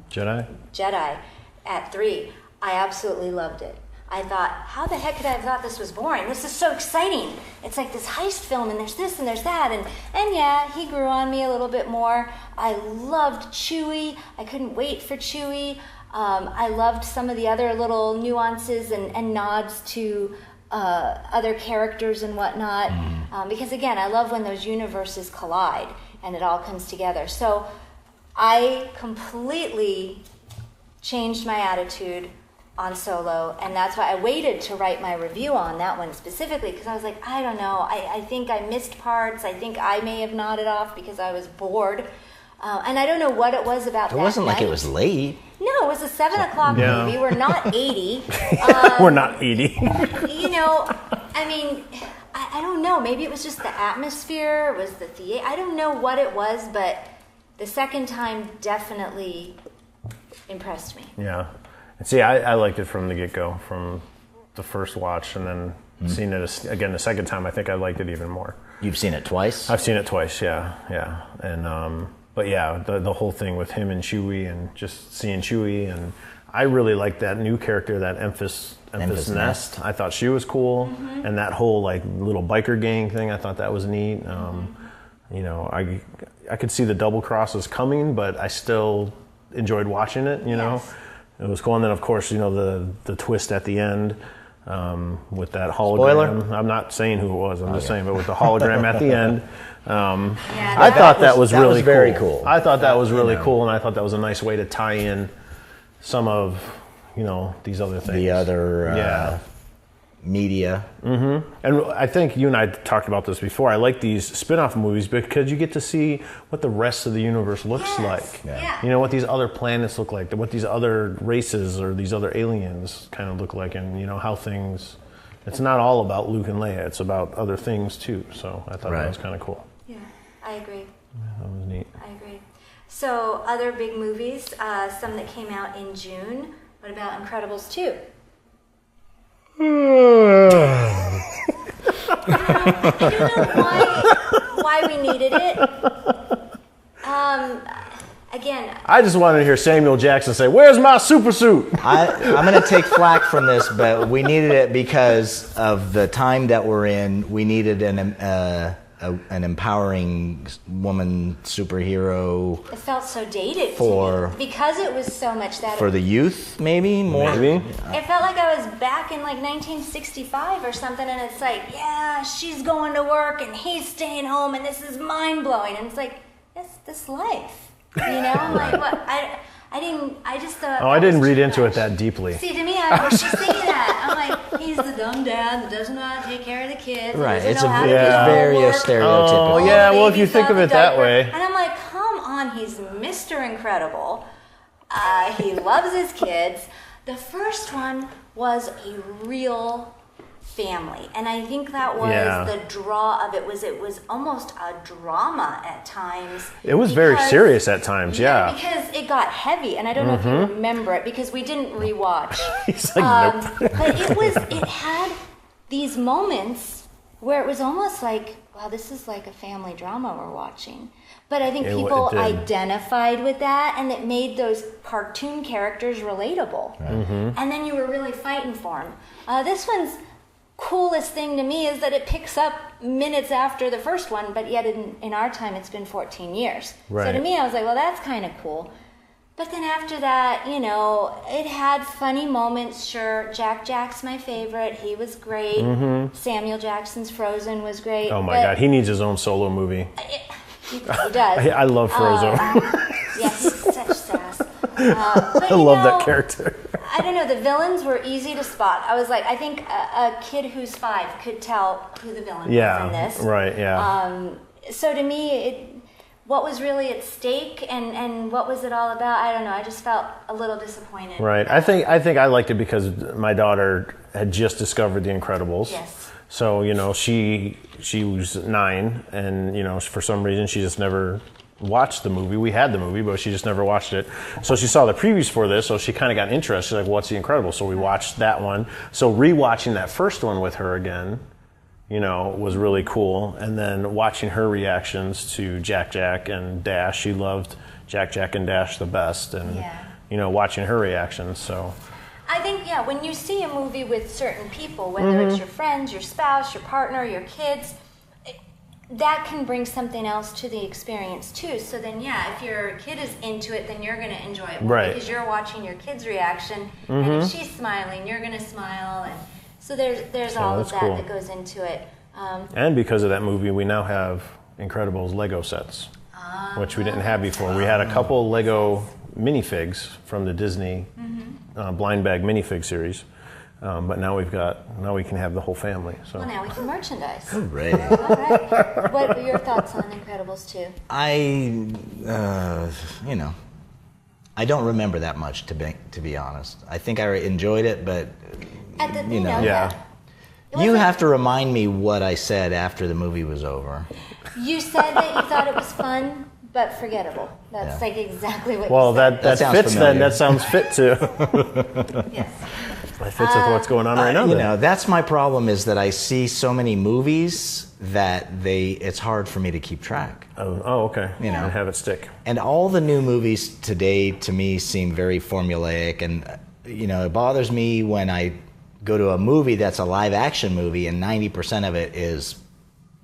C: Jedi at 3. I absolutely loved it. I thought, how the heck could I have thought this was boring? This is so exciting. It's like this heist film, and there's this and there's that. And yeah, he grew on me a little bit more. I loved Chewie. I couldn't wait for Chewie. I loved some of the other little nuances and nods to other characters and whatnot. Because again, I love when those universes collide and it all comes together. So I completely changed my attitude on Solo, and that's why I waited to write my review on that one specifically, because I was like, I don't know, I think I missed parts, I think I may have nodded off because I was bored, and I don't know what it was about that
A: It wasn't
C: night.
A: like it was late.
C: No, it was a 7 o'clock movie, we're not 80.
B: We're not 80.
C: I mean, I don't know, maybe it was just the atmosphere, it was the theater, I don't know what it was, but the second time definitely impressed me.
B: Yeah. And see, I liked it from the get-go, from the first watch, and then seeing it again the second time, I think I liked it even more.
A: You've seen it twice?
B: I've seen it twice, yeah. And but yeah, the whole thing with him and Chewie, and just seeing Chewie, and I really liked that new character, that Emphas Nest. I thought she was cool, and that whole like little biker gang thing, I thought that was neat. I could see the double crosses coming, but I still enjoyed watching it.
C: Yes.
B: It was cool, and then of course, the twist at the end with that hologram.
A: Spoiler?
B: I'm not saying who it was. I'm just saying, but with the hologram at the end,
C: Yeah,
B: I thought that was really
A: very cool.
B: I thought that was really cool, and I thought that was a nice way to tie in some of these other things.
A: The other media.
B: And I think you and I talked about this before. I like these spin-off movies because you get to see what the rest of the universe looks like.
C: Yeah.
B: What these other planets look like, what these other races or these other aliens kind of look like, and how things. It's not all about Luke and Leia. It's about other things too. So I thought that was kind of cool.
C: Yeah, I agree.
B: Yeah, that was neat.
C: I agree. So other big movies, some that came out in June. What about Incredibles 2? I don't know why we needed it. Again,
B: I just wanted to hear Samuel Jackson say, "Where's my super suit?"
A: I'm going to take flack from this, but we needed it because of the time that we're in. We needed a an empowering woman superhero
C: It felt so dated
A: For-
C: to me because it was so much that.
A: for the youth, maybe more.
B: Maybe.
C: It felt like I was back in like 1965 or something, and it's like, yeah, she's going to work and he's staying home, and this is mind blowing, and it's like, that's this life, you know? I'm like, what? I just thought.
B: Oh, I didn't read into it that deeply.
C: See, to me, I was just thinking that. I'm like, he's the dumb dad that doesn't know how to take care of the kids.
A: Right,
C: Doesn't
A: it's
C: know how to do
A: very
C: homework.
A: stereotypical.
B: Oh, yeah, well, if
C: Baby's
B: you think
C: on
B: of
C: the
B: it that
C: diaper.
B: way.
C: And I'm like, come on, he's Mr. Incredible. He loves his kids. The first one was a real family, and I think that was the draw of it. It was almost a drama at times.
B: It was very
C: because-
B: serious at times, yeah.
C: because it got heavy, and I don't know if you remember it because we didn't rewatch.
B: He's like, nope.
C: But it had these moments where it was almost like, wow, this is like a family drama we're watching. But I think people
B: did.
C: identified with that, and it made those cartoon characters relatable. And then you were really fighting for them. This one's coolest thing to me is that it picks up minutes after the first one, but yet in our time it's been 14 years. So to
B: Right.
C: me, I was like, well, that's kind of cool. But then after that, you know, it had funny moments, sure. Jack's my favorite. He was great. Samuel Jackson's Frozen was great.
B: Oh my
C: but
B: God, he needs his own solo movie.
C: he does.
B: I love Frozen.
C: Yeah, he's such sass. But,
B: I love that character.
C: I don't know. The villains were easy to spot. I was like, I think a kid who's 5 could tell who the villain was in this.
B: Right, yeah.
C: So to me, what was really at stake and what was it all about? I don't know. I just felt a little disappointed.
B: Right. I think I liked it because my daughter had just discovered The Incredibles.
C: Yes.
B: So, you know, she was 9, and, you know, for some reason she just never watched the movie. We had the movie, but she just never watched it. So she saw the previews for this, so she kind of got interested. She's like, what's The Incredibles? So we watched that one. So rewatching that first one with her again, you know, was really cool. And then watching her reactions to Jack and Dash. She loved Jack and Dash the best. And, you know, watching her reactions, so...
C: I think, yeah, when you see a movie with certain people, whether it's your friends, your spouse, your partner, your kids, that can bring something else to the experience too. So then, yeah, if your kid is into it, then you're going to enjoy it more because you're watching your kid's reaction, and if she's smiling, you're going to smile, and so there's all of that
B: cool.
C: that goes into it.
B: And because of that movie, we now have Incredibles Lego sets, which we didn't have before. We had a couple Lego minifigs from the Disney blind bag minifig series, but now we can have the whole family. So
C: Well, now we can merchandise.
A: Right.
C: All right. What were your thoughts on Incredibles 2?
A: You know, I don't remember that much to be honest. I think I enjoyed it, but
C: You know,
B: yeah.
A: you have to remind me what I said after the movie was over.
C: You said that you thought it was fun, but forgettable. That's like exactly what
B: Well,
C: you said.
B: that
A: sounds
B: fits
A: familiar.
B: then. That sounds fit too.
C: Yes.
B: That fits with what's going on right now.
A: You
B: then.
A: know, that's my problem is that I see so many movies that it's hard for me to keep track.
B: Oh, okay.
A: You know.
B: And have it stick.
A: And all the new movies today to me seem very formulaic, and you know, it bothers me when I go to a movie that's a live action movie and 90% of it is,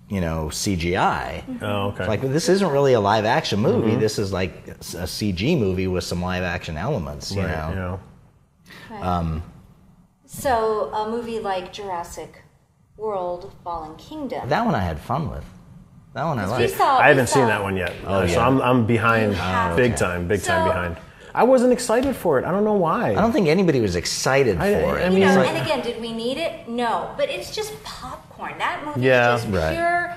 A: you know, CGI.
B: Oh, okay.
A: It's like, this isn't really a live action movie. This is like a CG movie with some live action elements, you
B: Right,
A: know.
C: Right. So a movie like Jurassic World: Fallen Kingdom.
A: That one I had fun with. That one I
C: We
A: liked.
C: saw-
B: I
C: we
B: haven't
C: saw-
B: seen that one yet.
A: Oh,
B: So
A: yeah.
B: I'm behind big time
C: So-
B: behind. I wasn't excited for it. I don't know why.
A: I don't think anybody was excited for it.
B: I
C: You
B: mean,
C: know,
B: like-
C: and again, did we need it? No, but it's just popcorn. That movie
B: Yeah,
C: is just
A: right.
C: pure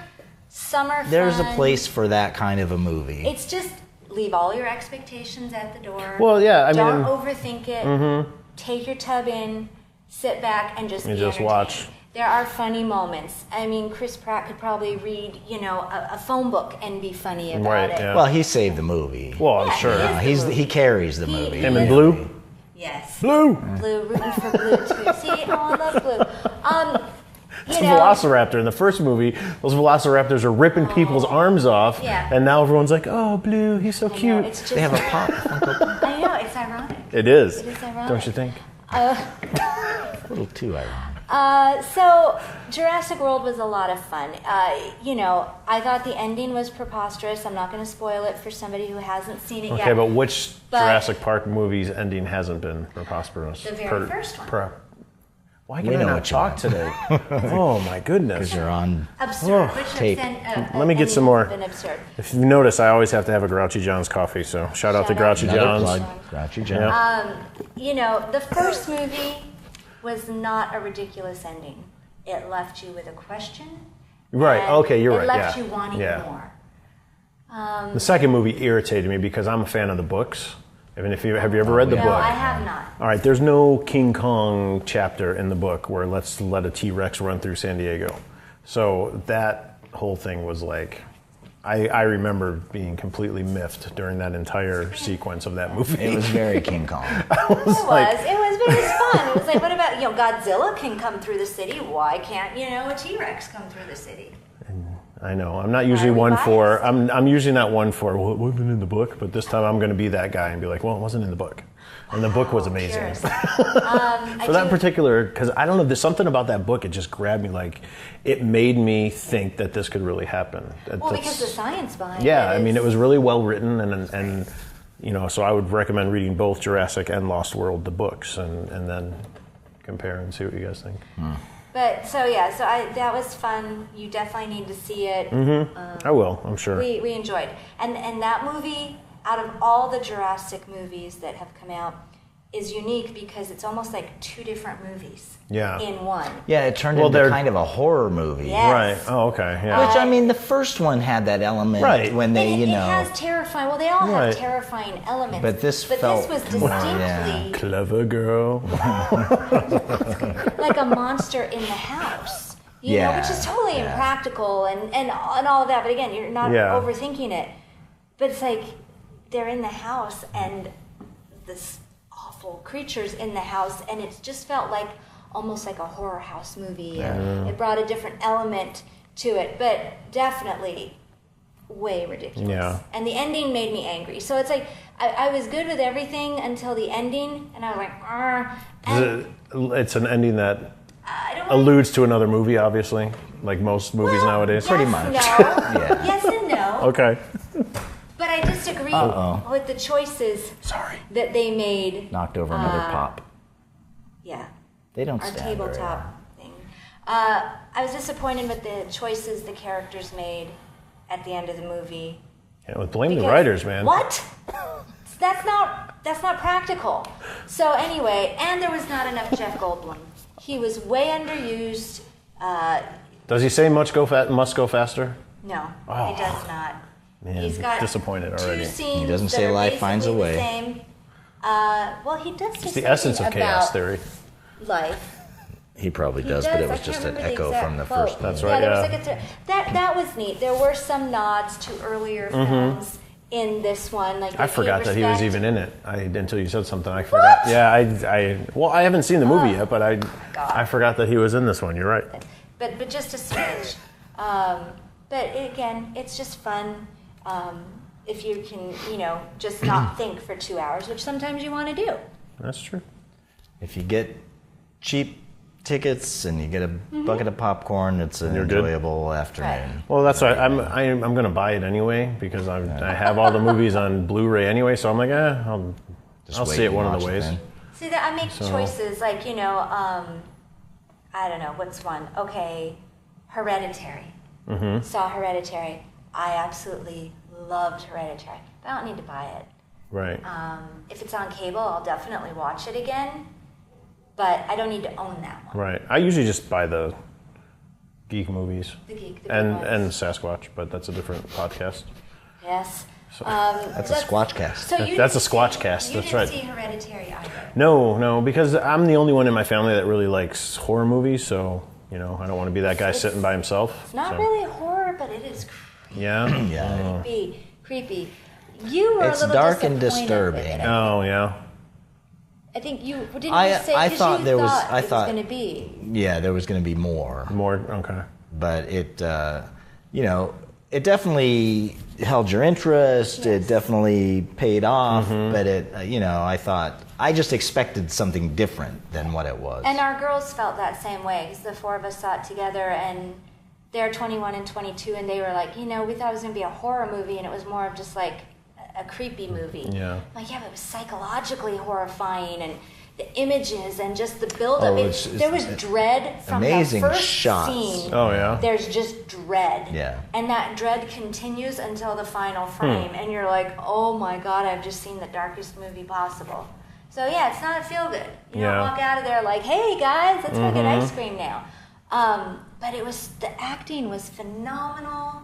C: summer fun.
A: There's a place for that kind of a movie.
C: It's just leave all your expectations at the door.
B: Well, yeah, I
C: don't
B: mean-
C: overthink it. Take your tub in, sit back, and just
B: And
C: be
B: just
C: entertained.
B: watch.
C: There are funny moments. I mean, Chris Pratt could probably read, you know, a phone book and be funny about
B: Right,
C: it.
B: yeah.
A: Well, he saved the movie.
B: Well, I'm
C: Yeah,
B: sure.
C: he is.
A: He carries the
C: He-
A: movie.
B: Him and Blue.
C: Yes.
B: Blue.
C: Blue, rooting for Blue too. See, I love Blue.
B: It's
C: You
B: a
C: know,
B: velociraptor. In the first movie, those velociraptors are ripping people's arms off,
C: Yeah.
B: and now everyone's like, "Oh, Blue, he's so
C: I know,
B: cute."
C: it's just,
A: They have a pop. Funko Pop.
C: I know, it's ironic.
B: It is.
C: It is ironic.
B: Don't you think?
A: A little too ironic.
C: So Jurassic World was a lot of fun. I thought the ending was preposterous. I'm not going to spoil it for somebody who hasn't seen it yet.
B: Okay, but which Jurassic Park movie's ending hasn't been preposterous?
C: The very first one.
B: Why can I not talk today? Oh my goodness!
A: Because you're on
C: absurd.
A: tape.
B: Let me get some more.
C: Absurd.
B: If you notice, I always have to have a Grouchy John's coffee. So shout out to Grouchy John's.
A: Grouchy John.
C: The first movie was not a ridiculous ending. It left you with a question.
B: Right. Okay, you're right.
C: It left you wanting more.
B: The second movie irritated me because I'm a fan of the books. I mean, have you ever read the book?
C: No, I have not.
B: All right, there's no King Kong chapter in the book where let's let a T-Rex run through San Diego. So that whole thing was like, I remember being completely miffed during that entire sequence of that movie.
A: It was very King Kong.
C: It was, but it was fun. It was like, what about, Godzilla can come through the city. Why can't, a T-Rex come through the city?
B: I know. I'm not usually I'm usually not one for, well, it wasn't in the book, but this time I'm going to be that guy and be like, well, it wasn't in the book. And the book was amazing. For that particular, because I don't know, there's something about that book, it just grabbed me, like, it made me think that this could really happen.
C: Because the science behind it.
B: Yeah, I mean, it was really well written, and so I would recommend reading both Jurassic and Lost World, the books, and then compare and see what you guys think.
C: But that was fun. You definitely need to see it.
B: I will, I'm sure.
C: We enjoyed, and that movie, out of all the Jurassic movies that have come out, is unique because it's almost like two different movies in one.
A: Yeah, it turned into kind of a horror movie.
C: Yes.
B: Right. Oh, okay. Yeah.
A: Which, I mean, the first one had that element when they,
C: It has terrifying. Well, they all have terrifying elements.
A: But this
C: was distinctly
B: clever girl.
C: like a monster in the house. You know, which is totally impractical and all of that. But again, you're not overthinking it. But it's like they're in the house and this awful creatures in the house, and it just felt like almost like a horror house movie. It brought a different element to it, but definitely way ridiculous.
B: Yeah.
C: And the ending made me angry. So it's like I was good with everything until the ending, and I was like,
B: It's an ending that alludes to another movie, obviously, like most movies nowadays.
A: Pretty much.
C: No. Yes and no.
B: Okay.
C: But I disagree with the choices that they made.
A: Knocked over another pop.
C: Yeah.
A: They don't
C: Our
A: stand very
C: tabletop thing. I was disappointed with the choices the characters made at the end of the movie.
B: Yeah, well, blame the writers, man.
C: What? That's not practical. So anyway, and there was not enough Jeff Goldblum. He was way underused.
B: Does he say must go faster?
C: No, he does not.
B: Man,
C: he's got
B: disappointed already.
C: Two scenes
A: he doesn't
C: that
A: say
C: are
A: life finds a
C: basically
A: way.
C: the same. Well, he does say
B: It's the essence of chaos theory.
C: Life.
A: He probably does, but it was just an echo from the first.
B: That's right.
C: There was like that was neat. There were some nods to earlier films in this one. Like
B: I forgot that he was even in it. Until you said something, I forgot.
C: What?
B: Yeah, I haven't seen the movie yet, but I forgot that he was in this one. You're right.
C: But just a smidge. But again, it's just fun. If you can, just not think for 2 hours, which sometimes you want to do.
B: That's true.
A: If you get cheap tickets and you get a bucket of popcorn, it's an enjoyable afternoon.
C: Right.
B: Well, that's why I'm going to buy it anyway because I have all the movies on Blu-ray anyway. So I'm like, I'll see it one of the ways.
C: See, that I make choices like I don't know what's one. Okay, Hereditary. Saw Hereditary. I absolutely loved Hereditary. But I don't need to buy it.
B: Right.
C: If it's on cable, I'll definitely watch it again. But I don't need to own that one.
B: Right. I usually just buy the geek movies.
C: The geek.
B: And Sasquatch, but that's a different podcast.
C: Yes.
B: So,
A: that's a SquatCast.
C: So
B: that's a SquatCast. That's right.
C: You didn't see Hereditary either.
B: No, because I'm the only one in my family that really likes horror movies. So I don't want to be that guy sitting by himself.
C: It's not really horror, but it is creepy.
B: Yeah.
C: Creepy. You were
A: it's
C: a little
A: dark and
C: disappointed
A: disturbing.
C: with it.
B: Oh yeah.
C: I think you didn't
A: I
C: say
A: thought
C: you
A: there was.
C: thought
A: I
C: it
A: thought
C: was going to be.
A: Yeah, there was going to be more.
B: More okay.
A: But it, it definitely held your interest.
C: Yes.
A: It definitely paid off. But I just expected something different than what it was.
C: And our girls felt that same way because the four of us saw it together, and they're 21 and 22, and they were like, we thought it was going to be a horror movie, and it was more of just like a creepy movie.
B: Yeah.
C: Like, but it was psychologically horrifying, and the images and just the build-up.
A: Oh,
C: there was dread from
A: amazing
C: the first
A: shots.
C: scene.
B: Oh, yeah.
C: There's just dread.
A: Yeah.
C: And that dread continues until the final frame, and you're like, oh my God, I've just seen the darkest movie possible. So yeah, it's not a feel-good. You don't walk out of there like, hey guys, let's go get ice cream now. But the acting was phenomenal.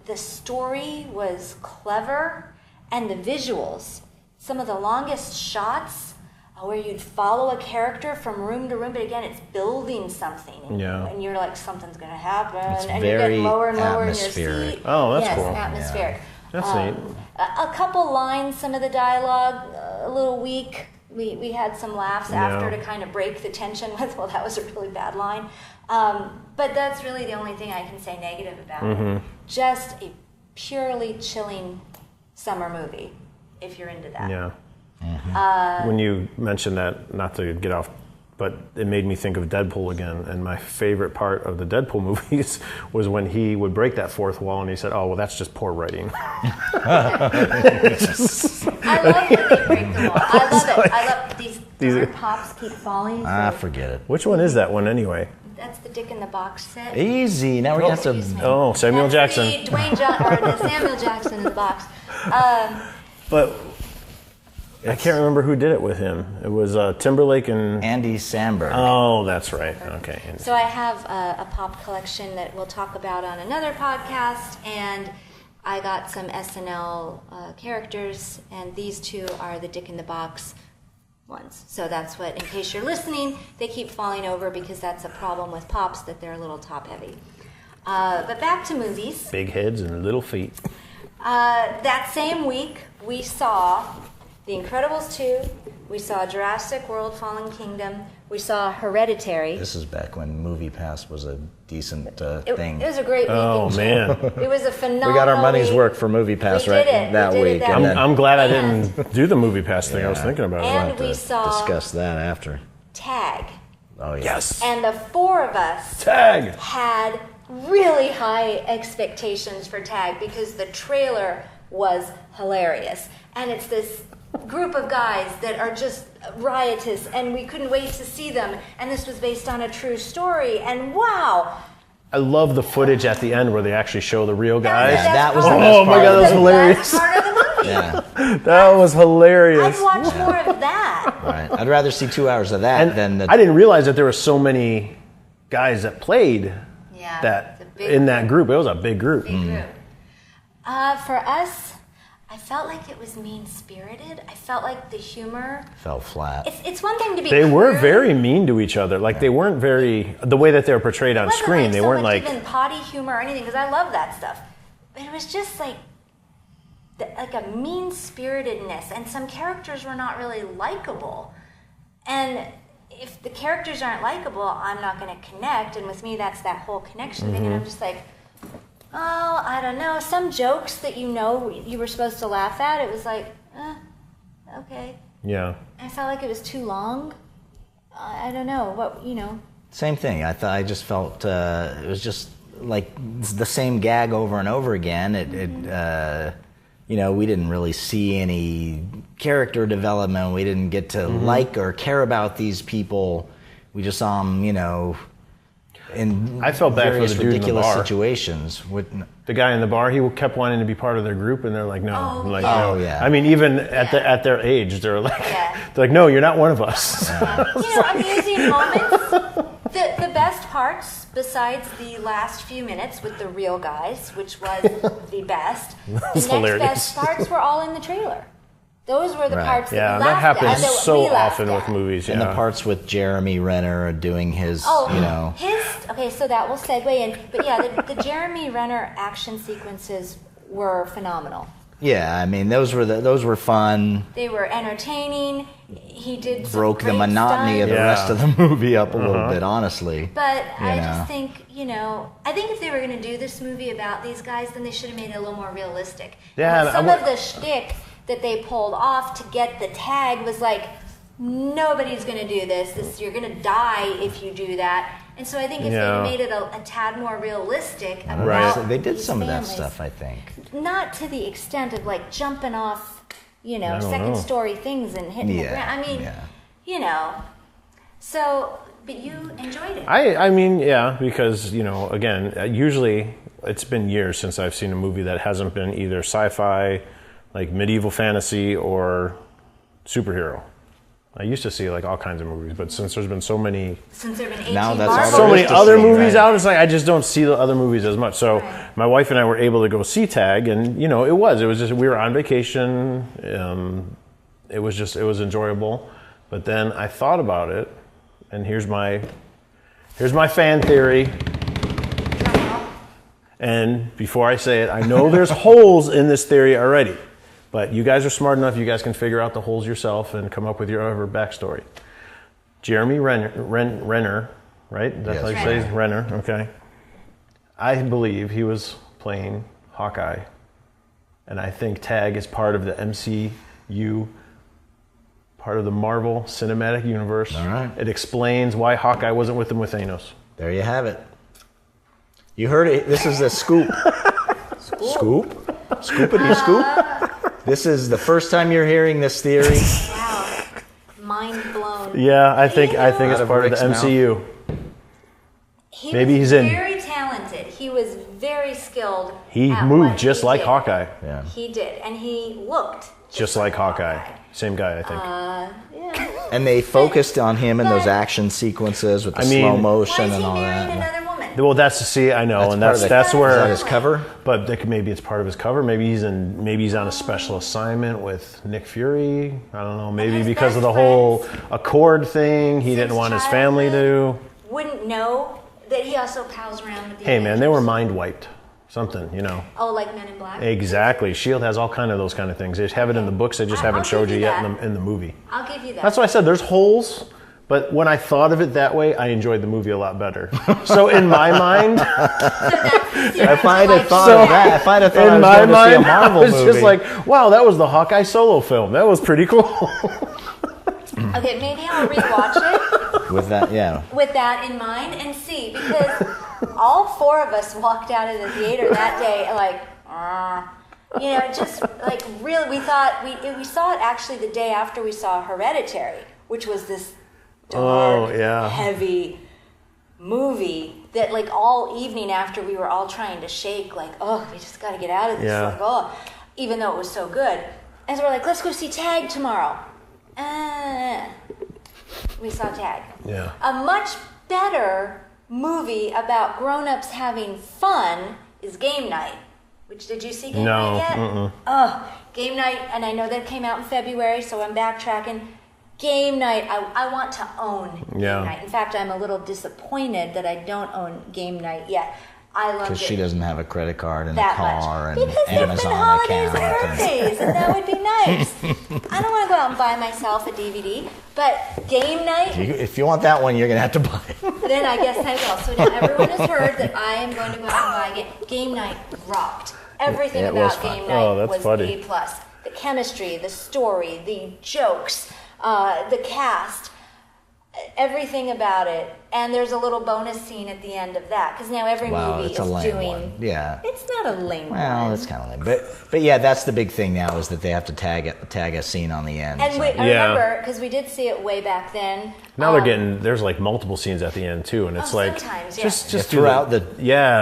C: The story was clever, and the visuals. Some of the longest shots where you'd follow a character from room to room, but again, it's building something. And you're like, something's going to happen.
A: It's
C: and
A: very
C: you're getting lower and lower
A: atmospheric.
C: in your seat.
B: Oh, that's cool.
C: Yes, atmospheric.
B: That's neat.
C: A couple lines, some of the dialogue, a little weak. We had some laughs after to kind of break the tension with, well, that was a really bad line. But that's really the only thing I can say negative about it. Just a purely chilling summer movie, if you're into that.
B: Yeah. When you mentioned that, not to get off, but it made me think of Deadpool again. And my favorite part of the Deadpool movies was when he would break that fourth wall and he said, oh, well, that's just poor writing.
C: I love when they break the wall. I love it. I love these pops keep falling.
A: Forget it.
B: Which one is that one anyway?
C: That's the Dick in the Box set.
A: Easy. Now we have to.
B: Oh, Samuel Jackson.
C: The the Samuel Jackson in the box.
B: But I can't remember who did it with him. It was Timberlake and
A: Andy Samberg.
B: Oh, that's right. Okay.
C: So I have a pop collection that we'll talk about on another podcast, and I got some SNL characters, and these two are the Dick in the Box ones. So that's what, in case you're listening, they keep falling over because that's a problem with pops, that they're a little top heavy. But back to movies.
B: Big heads and little feet.
C: That same week, we saw The Incredibles 2, we saw Jurassic World Fallen Kingdom, we saw Hereditary.
A: This is back when MoviePass was a decent thing.
C: It was a great week.
B: Oh, man.
C: It was a phenomenal
A: We got our money's
C: week.
A: work for MoviePass
C: that
A: week.
C: that
A: and
C: week.
A: then
B: I'm glad I didn't do the movie pass thing. I was thinking about it.
C: And we saw
A: discuss that after.
C: Tag.
A: Oh, yeah.
B: Yes.
C: And the four of us
B: Tag.
C: had really high expectations for Tag because the trailer was hilarious. And it's this group of guys that are just riotous, and we couldn't wait to see them. And this was based on a true story. And wow.
B: I love the footage at the end where they actually show the real guys.
A: That was
C: the
A: the
C: best
A: best
B: Oh my
A: part.
B: God, that was hilarious.
C: Best part of the movie.
A: Yeah.
B: That was hilarious.
C: I'd watch more of that.
A: Right. I'd rather see 2 hours of that than the.
B: I didn't realize that there were so many guys that played
C: Yeah,
B: that
C: it's a big
B: in that group. It was a big group.
C: Big group. For us, I felt like it was mean-spirited. I felt like the humor.
A: Fell flat.
C: It's one thing to be.
B: They were
C: crude.
B: very mean to each other. Like they weren't very the way that they were portrayed on
C: It wasn't
B: screen.
C: like
B: They
C: so
B: weren't
C: much
B: like
C: even potty humor or anything, because I love that stuff. But it was just like a mean-spiritedness, and some characters were not really likable. And if the characters aren't likable, I'm not going to connect. And with me, that's that whole connection thing. And I'm just like, oh, I don't know. Some jokes that you were supposed to laugh at, it was like, okay.
B: yeah.
C: I felt like it was too long. I don't know.
A: Same thing. I just felt it was just like the same gag over and over again. We didn't really see any character development. We didn't get to like or care about these people. We just saw them, in
B: I felt bad for
A: various
B: the dude in the
A: ridiculous
B: bar.
A: situations.
B: The guy in the bar, he kept wanting to be part of their group, and they're like, no.
C: Oh,
B: I'm like,
C: yeah.
B: no.
A: Oh, yeah.
B: I mean, even at their age, they're like,
C: Yeah.
B: they're like, no, you're not one of us.
C: Amusing moments. The best parts, besides the last few minutes with the real guys, which was the best, the next
B: hilarious.
C: best parts were all in the trailer. Those were the
A: Right.
C: parts that
B: Yeah,
C: we
B: that
C: laughed
B: happens
C: at. that
B: so
C: we laughed
B: often
C: at.
B: with movies.
A: And
B: Yeah.
A: the parts with Jeremy Renner doing his,
C: Okay, so that will segue in. But yeah, the Jeremy Renner action sequences were phenomenal.
A: Yeah, I mean those were fun.
C: They were entertaining. He did some
A: Broke the
C: great
A: monotony of
C: stunts.
A: the rest of the movie up a little bit, honestly.
C: But I
A: know.
C: just think, I think if they were going to do this movie about these guys, then they should have made it a little more realistic.
B: Yeah,
C: And some of the shtick that they pulled off to get the tag was like, nobody's going to do this. You're going to die if you do that. And so I think if they made it a tad more realistic about
A: They did
C: these
A: some
C: families,
A: of that stuff, I think.
C: not to the extent of like jumping off, second story things and hitting the ground. I mean, So, but you enjoyed it.
B: I mean, yeah, because, again, usually it's been years since I've seen a movie that hasn't been either sci-fi, like medieval fantasy, or superhero. I used to see like all kinds of movies, but since there's been so many,
C: Since there have been 18
A: Now that's
C: Marvel
A: all
B: so
A: there
B: many
A: is to
B: other
A: see,
B: movies
A: right.
B: out, it's like I just don't see the other movies as much. So my wife and I were able to go see Tag, and it was just we were on vacation. It was enjoyable, but then I thought about it, and here's my fan theory. And before I say it, I know there's holes in this theory already. But you guys are smart enough, you guys can figure out the holes yourself and come up with your own backstory. Jeremy Renner, right? That's how you say it? Renner, okay. I believe he was playing Hawkeye. And I think Tag is part of the MCU, part of the Marvel Cinematic Universe.
A: All right.
B: It explains why Hawkeye wasn't with him with Thanos.
A: There you have it. You heard it. This is a scoop. Scoop? Scoopity scoop? This is the first time you're hearing this theory.
C: Wow. Mind blown.
B: Yeah, I think it's
A: of
B: part of the
A: Rick's
B: MCU.
C: He was very talented. He was very skilled.
B: He
C: at
B: moved
C: what
B: just
C: he
B: like
C: did.
B: Hawkeye.
A: Yeah.
C: He did, and he looked
B: Just like Hawkeye. Same guy, I think.
C: Yeah.
A: And they focused on him in those action sequences with the slow
C: Why
A: motion
C: is
A: and
C: he
A: all
C: marrying
A: that.
C: another woman?
B: Well, that's I know, and
A: part of
B: that's
A: Is
B: where.
A: that his cover?
B: But maybe it's part of his cover. Maybe he's on a special assignment with Nick Fury. I don't know. Maybe
C: his
B: because of
C: best
B: the whole
C: friends
B: Accord thing, he didn't
C: since
B: want his family to.
C: childhood wouldn't know that he also pals around with the
B: Hey, man, they were
C: Avengers.
B: mind wiped. Something,
C: Oh, like Men in Black?
B: Exactly. Shield has all kind of those kind of things. They have it in the books. They just
C: I'll
B: haven't showed
C: give
B: you
C: you
B: yet
C: that.
B: in the movie.
C: I'll give you that.
B: That's why I said there's holes. But when I thought of it that way, I enjoyed the movie a lot better. So in my mind,
A: If I'd have thought of that, if I'd have thought I
B: in
A: was
B: my
A: going to see a
B: mind, I
A: Marvel
B: was
A: movie.
B: just like, wow, that was the Hawkeye solo film. That was pretty cool.
C: Okay, maybe I'll rewatch it
A: with that, yeah.
C: with that in mind and see, because all four of us walked out of the theater that day like, just like really, we thought we saw it actually the day after we saw Hereditary, which was this dark, heavy movie that like all evening after we were all trying to shake, like, oh, we just got to get out of this, like, oh, even though it was so good. And so we're like, let's go see Tag tomorrow. We saw Tag.
B: Yeah.
C: A much better movie about grown-ups having fun is Game Night. Which, did you see Game Night yet?
B: Mm-mm.
C: Oh, Game Night, and I know that came out in February, so I'm backtracking. Game Night, I want to own Game Night. In fact, I'm a little disappointed that I don't own Game Night yet. I love it.
A: Because she doesn't have a credit card and a
C: that
A: car
C: much.
A: and
C: Because there've been
A: Amazon
C: holidays
A: account.
C: and birthdays, and that would be nice. I don't want to go out and buy myself a DVD, but Game Night,
A: If you want that one, you're going to have to buy it.
C: then I guess I will. So now everyone has heard that I am going to go out and buy it. Game Night rocked. Everything
A: It was
C: about
A: fun.
C: Game Night
B: that's
C: was
B: funny.
C: A+. The chemistry, the story, the jokes, the cast, everything about it. And there's a little bonus scene at the end of that, because now every movie
A: it's a
C: is
A: lame
C: doing.
A: one. Yeah.
C: It's not a lame
A: Well,
C: one.
A: it's kind of lame. But yeah, that's the big thing now is that they have to tag a scene on the end.
C: And
A: so.
C: I remember, because we did see it way back then.
B: Now there's like multiple scenes at the end too, and it's like
C: sometimes, yeah.
B: just
A: Yeah,
B: do
A: throughout the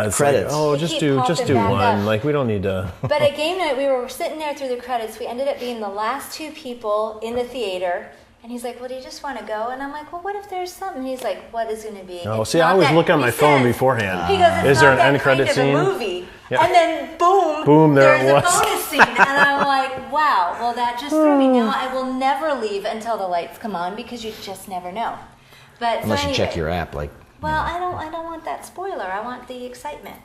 B: it's
A: credits.
B: Like,
C: They
B: just
C: keep
B: do
C: popping back
B: one.
C: up.
B: Like we don't need to.
C: But at Game Night, we were sitting there through the credits. We ended up being the last two people in the theater. And he's like, well, do you just want to go? And I'm like, well, what if there's something? And he's like, what is going to be?
B: Oh,
C: It's
B: see, I
C: not
B: always
C: that-
B: look on
C: he
B: my phone
C: says-
B: beforehand.
C: He goes, it's
B: Is there
C: not
B: an
C: that
B: end credit
C: kind
B: scene?
C: of a movie.
B: Yeah.
C: And then
B: Boom, there
C: there's
B: it was.
C: a bonus scene. And I'm like, wow, well, that just threw me. Now I will never leave until the lights come on, because you just never know. But
A: Unless
C: so
A: you check
C: anyway.
A: your app, like.
C: Well, I don't want that spoiler. I want the excitement.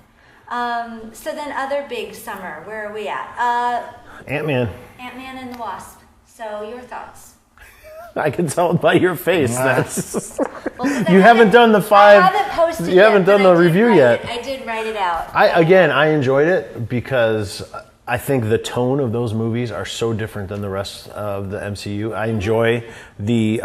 C: So then other big summer, where are we at?
B: Ant-Man.
C: Ant-Man and the Wasp. So your thoughts?
B: I can tell by your face. That's
C: Well,
B: you haven't done the five.
C: I haven't posted
B: you haven't
C: yet,
B: done
C: but
B: the review yet.
C: I did write it out.
B: I enjoyed it because I think the tone of those movies are so different than the rest of the MCU. I enjoy the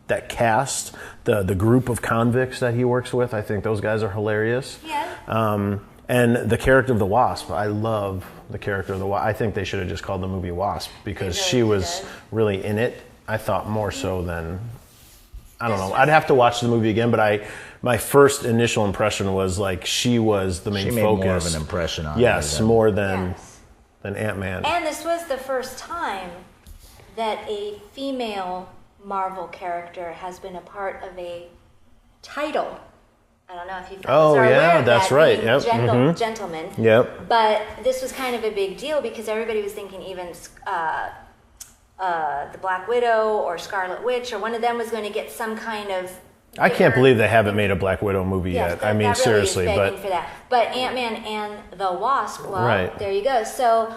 B: that cast, the group of convicts that he works with. I think those guys are hilarious.
C: Yeah.
B: And the character of the Wasp, I love the character of the Wasp. I think they should have just called the movie Wasp because she was really in it. I thought more so than, I don't know. I'd have to watch the movie again, but my first initial impression was like she was the main focus.
A: She made more of an impression on
B: Yes,
A: me
B: more than Ant-Man.
C: And this was the first time that a female Marvel character has been a part of a title. I don't know if you
B: Oh,
C: are
B: yeah,
C: aware of
B: that's
C: that,
B: right.
C: being
B: Yep.
C: Gentleman.
B: Yep.
C: But this was kind of a big deal because everybody was thinking even the Black Widow or Scarlet Witch or one of them was going to get some kind of.
B: I can't believe they haven't made a Black Widow movie
C: Yes,
B: yet.
C: that
B: I mean,
C: really
B: seriously,
C: is begging
B: but
C: for that. But Ant-Man and the Wasp. Well,
B: Right.
C: there you go. So.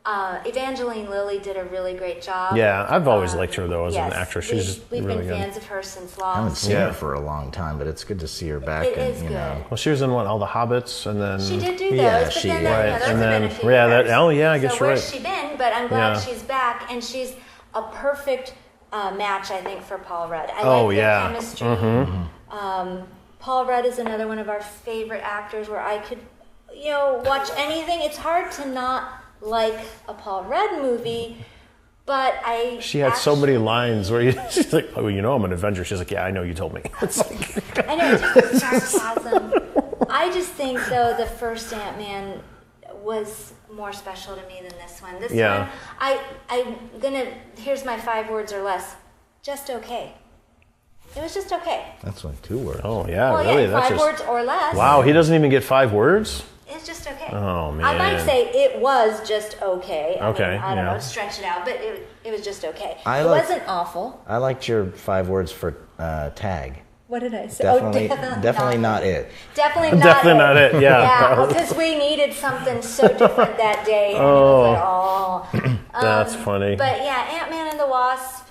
C: Evangeline Lilly did a really great job.
B: yeah, I've always liked her though as an actress. She's
C: we've
B: really
C: been
B: good.
C: fans of her since
A: I haven't
C: Lost.
A: seen her for a long time, but it's good to see her back.
C: It
A: and,
C: is
A: you know.
C: good.
B: Well, she was in all the Hobbits, and then
C: She did do those,
A: Yeah,
C: but
A: she-
C: then
A: right,
C: those
B: and
C: have
B: then-
C: been a few
B: yeah,
C: years.
B: I guess
C: so
B: you're
C: where's
B: right.
C: she been? But I'm glad
B: Yeah.
C: she's back, and she's a perfect match, I think, for Paul Rudd. I
B: Oh,
C: like
B: yeah.
C: their chemistry. Paul Rudd is another one of our favorite actors where I could, watch anything. It's hard to not like a Paul Rudd movie. But
B: she had so many lines where she's like, "Oh, I'm an Avenger." She's like, "Yeah, I know. You told me." It's like,
C: I know, just sarcasm. I just think, though, the first Ant-Man was more special to me than this one. This
B: Yeah.
C: one, here's my 5 words or less. Just okay. It was just okay.
A: That's like 2 words.
B: oh yeah,
C: Well,
B: really?
C: yeah,
B: That's
C: 5
B: just
C: words or less.
B: wow. He doesn't even get 5 words.
C: It's just okay.
B: Oh, man.
C: I might say it was just okay.
B: Okay,
C: I don't
B: yeah.
C: know, stretch it out, but it was just okay.
A: I
C: It
A: like-
C: wasn't awful.
A: I liked your 5 words for tag.
C: What did I say?
A: Definitely not it.
C: Definitely not
B: Definitely not it, yeah.
C: Yeah, because we needed something so different that day. And it was like,
B: That's funny.
C: But yeah, Ant-Man and the Wasp.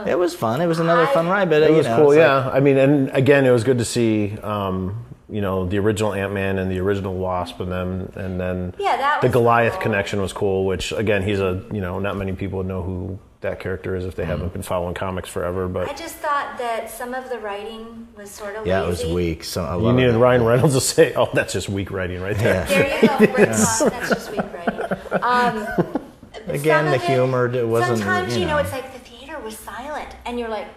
A: It was fun. It was another fun ride, but
B: It was cool,
A: it's
B: yeah. I mean, and again, it was good to see, the original Ant-Man and the original Wasp, and then
C: Yeah, that
B: the
C: was
B: Goliath
C: cool.
B: connection was cool. Which again, he's not many people would know who that character is if they haven't been following comics forever.
C: I
B: But
C: just thought that some of the writing was sort of
A: Yeah,
C: lazy.
A: it was weak. So a
B: you
A: lot
B: needed
A: of it.
B: Ryan Reynolds to say, "Oh, that's just weak writing right there."
A: Yeah.
C: There you go, break off. That's just weak writing.
A: Again,
C: Some
A: the
C: of it-
A: humor wasn't.
C: Sometimes
A: you know.
C: it's like the theater was silent, and you're like,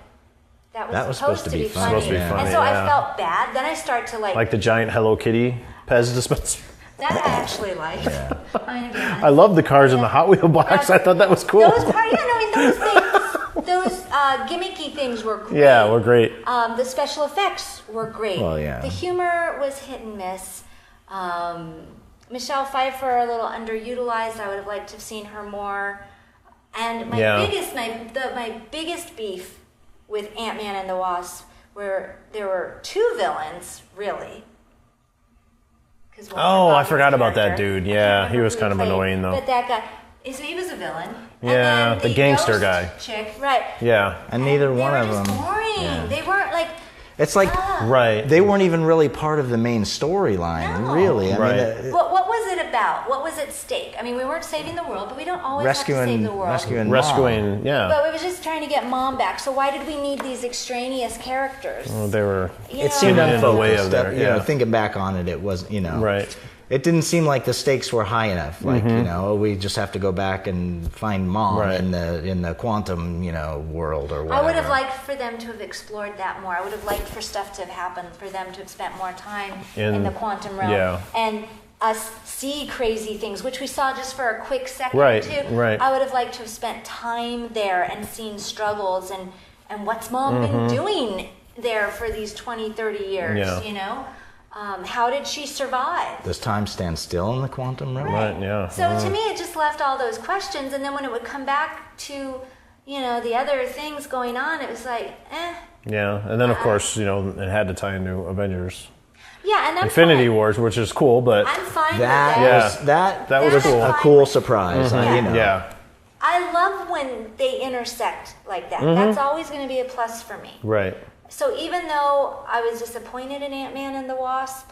C: that was
A: supposed to be funny.
B: Supposed to be
A: Yeah.
B: funny.
C: And so
B: yeah.
C: I felt bad. Then I start to
B: Like the giant Hello Kitty Pez dispenser.
C: that I actually liked. I'm gonna be honest.
B: I love the cars in the Hot Wheel box. I thought that was cool.
C: Those parts, those things, those gimmicky things were great.
B: Yeah, we're great.
C: The special effects were great.
A: Well, yeah.
C: The humor was hit and miss. Michelle Pfeiffer a little underutilized. I would have liked to have seen her more. And my
B: Yeah.
C: biggest beef with Ant-Man and the Wasp, where there were 2 villains, really. 'Cause one
B: Oh,
C: was
B: I
C: Bob's
B: forgot about that
C: character.
B: dude.
C: I
B: Yeah,
C: can't
B: he was
C: remember
B: kind of
C: who he
B: annoying, though.
C: But that guy, so he was a villain. And
B: Yeah,
C: then
B: the gangster
C: ghost
B: guy.
C: chick, right?
B: Yeah,
A: And neither
C: they
A: one
C: were
A: of
C: just
A: them.
C: boring.
A: Yeah.
C: They weren't like.
A: It's like
B: right.
A: they weren't even really part of the main storyline,
C: No.
A: really. I
B: Right.
A: mean,
C: What was it about? What was at stake? I mean, we weren't saving the world, but we don't always have to save
A: rescuing,
C: the world.
A: rescuing,
B: Rescuing,
A: Mom.
B: yeah.
C: But we were just trying to get Mom back. So why did we need these extraneous characters?
B: Well, they were.
C: You
A: It seemed
B: Getting in the way
A: unfocused.
B: of there,
A: You know,
B: yeah.
A: thinking back on it, it was
B: Right.
A: It didn't seem like the stakes were high enough. Like we just have to go back and find Mom
B: Right.
A: in the quantum world or whatever.
C: I would have liked for them to have explored that more. I would have liked for stuff to have happened, for them to have spent more time in the quantum realm.
B: yeah.
C: And us see crazy things, which we saw just for a quick second
B: Right,
C: or two.
B: right.
C: I would have liked to have spent time there and seen struggles and what's Mom been doing there for these 20, 30 years,
B: Yeah.
C: How did she survive?
A: Does time stand still in the quantum realm?
B: Right, yeah.
C: So to me, it just left all those questions, and then when it would come back to, the other things going on, it was like,
B: Yeah, and then of course, it had to tie into Avengers.
C: Yeah, and I'm
B: Infinity
C: fine.
B: Wars, which is cool, but
C: I'm fine
A: That
C: with that.
A: was
B: was cool.
A: a cool surprise. You know.
B: yeah,
C: I love when they intersect like that. That's always going to be a plus for me.
B: right.
C: So even though I was disappointed in Ant-Man and the Wasp,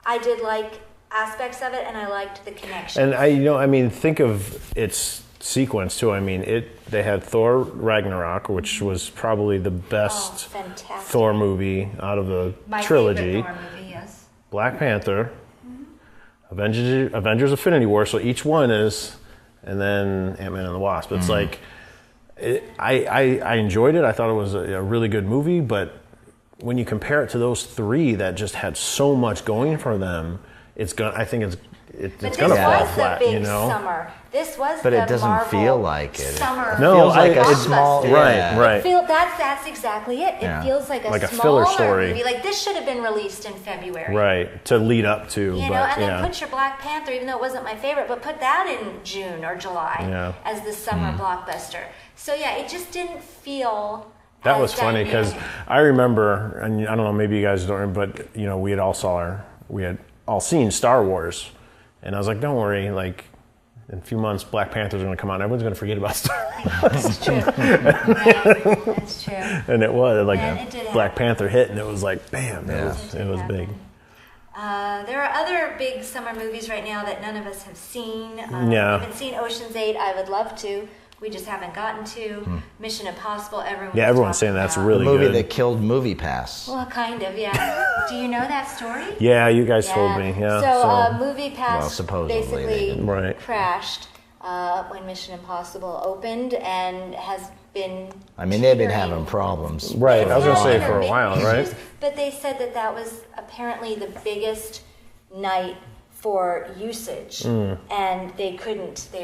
C: I did like aspects of it, and I liked the connection.
B: And think of its sequence too. I mean, they had Thor Ragnarok, which was probably the best
C: fantastic.
B: Thor movie out of the
C: My
B: trilogy.
C: favorite Thor movie, yes.
B: Black Panther, Avengers Infinity War, so each one is, and then Ant-Man and the Wasp. It's like, I enjoyed it. I thought it was a really good movie, but when you compare it to those three that just had so much going for them, I think it's gonna fall flat,
C: This was the big
B: you know?
C: summer. This was
A: But
C: the
A: it doesn't
C: Marvel
A: feel like it.
C: Summer.
B: No,
A: feels like a
C: blockbuster.
A: small.
B: Right,
A: yeah.
B: right.
C: That's exactly it. It
A: Yeah.
C: feels like
B: Like a
C: smaller
B: filler story.
C: movie. Like this should have been released in February.
B: Right, to lead up to,
C: You know,
B: but
C: and
B: yeah.
C: then put your Black Panther, even though it wasn't my favorite, but put that in June or July
B: Yeah.
C: as the summer blockbuster. So yeah, it just didn't feel.
B: That
C: as
B: was funny because
C: dynamic.
B: I remember, and I don't know, maybe you guys don't, but we had all seen Star Wars, and I was like, don't worry, like in a few months, Black Panther's going to come out, and everyone's going to forget about Star Wars.
C: That's true. Right. That's true.
B: And it was like
C: And it did
B: Black
C: happen.
B: Panther hit, and it was like, bam, it was big.
C: There are other big summer movies right now that none of us have seen.
B: Yeah.
C: We haven't seen Ocean's 8. I would love to. We just haven't gotten to. Mission Impossible.
B: Everyone's saying that's
C: about.
B: really
A: The movie
B: good.
A: that killed Movie Pass.
C: Well, kind of, yeah. Do you know that story?
B: Yeah, you guys told me. Yeah.
C: So, Movie Pass
A: Well, supposedly they
C: basically
A: didn't.
B: Right.
C: crashed when Mission Impossible opened and has been.
A: I mean, they've been
C: teetering.
A: having problems.
B: Right, I was going to say
C: Yeah,
B: for a
C: big
B: while,
C: issues,
B: right?
C: But they said that was apparently the biggest night for usage, and they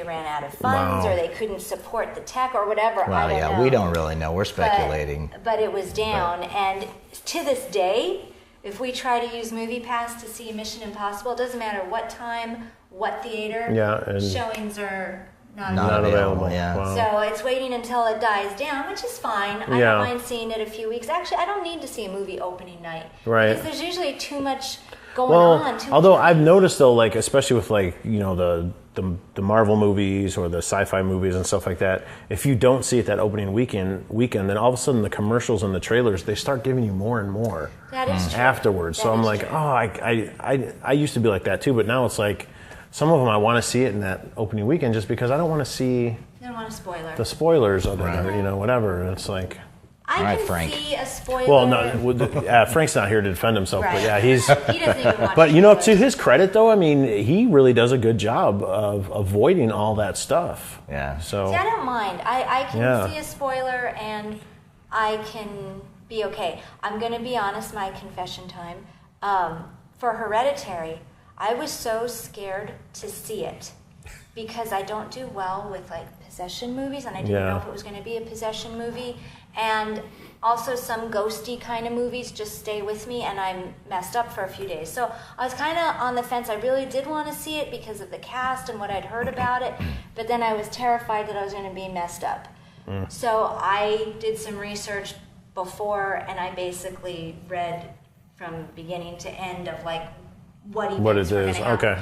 C: ran out of funds,
B: Wow.
C: or they couldn't support the tech or whatever. I
A: Well,
C: don't
A: yeah,
C: know.
A: we don't really know. We're speculating.
C: But it was down, and to this day, if we try to use MoviePass to see Mission Impossible, it doesn't matter what time, what theater,
B: Yeah, and
C: showings are not
A: Not
C: available.
A: available, yeah.
B: Wow.
C: So it's waiting until it dies down, which is fine. I
B: Yeah.
C: don't mind seeing it a few weeks. Actually, I don't need to see a movie opening night.
B: Right.
C: Because there's usually too much going
B: Well,
C: on.
B: although I've noticed though, like especially with like the Marvel movies or the sci-fi movies and stuff like that, if you don't see it that opening weekend, then all of a sudden the commercials and the trailers they start giving you more and more
C: That is true.
B: afterwards. So
C: That
B: I'm
C: is
B: like,
C: true.
B: oh, I used to be like that too, but now it's like some of them I want to see it in that opening weekend just because I don't want to see
C: You don't want a spoiler.
B: the spoilers of it or whatever. And it's like.
C: I
A: right,
C: can
A: Frank.
C: see a spoiler.
B: Well, no, Frank's not here to defend himself,
C: Right.
B: but yeah, he's.
C: He doesn't even watch
B: But
C: spoilers.
B: to his credit, though, I mean, he really does a good job of avoiding all that stuff.
A: Yeah.
B: So
C: See, I don't mind. I can
B: Yeah.
C: see a spoiler and I can be okay. I'm going to be honest, my confession time. For Hereditary, I was so scared to see it because I don't do well with like possession movies, and I didn't
B: Yeah.
C: know if it was going to be a possession movie. And also some ghosty kind of movies just stay with me, and I'm messed up for a few days. So I was kind of on the fence. I really did want to see it because of the cast and what I'd heard about it, but then I was terrified that I was going to be messed up. So I did some research before, and I basically read from beginning to end of like what events
B: what it
C: were
B: is,
C: gonna happen.
B: okay.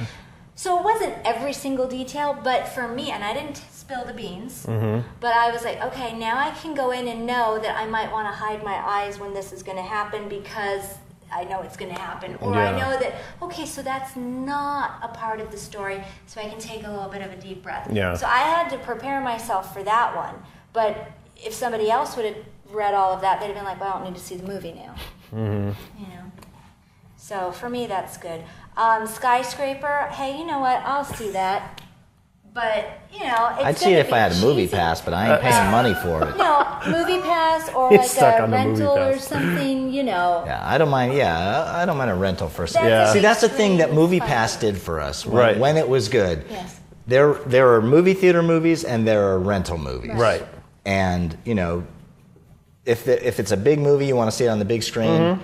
C: So it wasn't every single detail, but for me, and I didn't spill the beans,
B: Mm-hmm.
C: but I was like, okay, now I can go in and know that I might want to hide my eyes when this is going to happen because I know it's going to happen. Or I
B: Yeah.
C: know that, okay, so that's not a part of the story, so I can take a little bit of a deep breath.
B: Yeah.
C: So I had to prepare myself for that one. But if somebody else would have read all of that, they'd have been like, well, I don't need to see the movie now.
B: Mm-hmm.
C: You know? So for me, that's good. Skyscraper, hey, you know what? I'll see that. But, you know, it's
A: I'd see it if I had a movie
C: cheesy.
A: pass, but I ain't paying money for it.
C: No, movie pass or
B: He's
C: like
B: stuck
C: a
B: on the movie
C: rental or
B: pass.
C: something, you know.
A: Yeah, I don't mind. Yeah, I don't mind a rental for.
C: That's
B: Yeah.
C: a
A: See,
C: big
A: that's the thing that
C: screen,
A: Movie
C: fun.
A: Pass did for us
B: Right.
A: when it was good.
C: Yes.
A: There are movie theater movies and there are rental movies.
B: Right.
A: And if it's a big movie, you want to see it on the big screen.
B: Mm-hmm.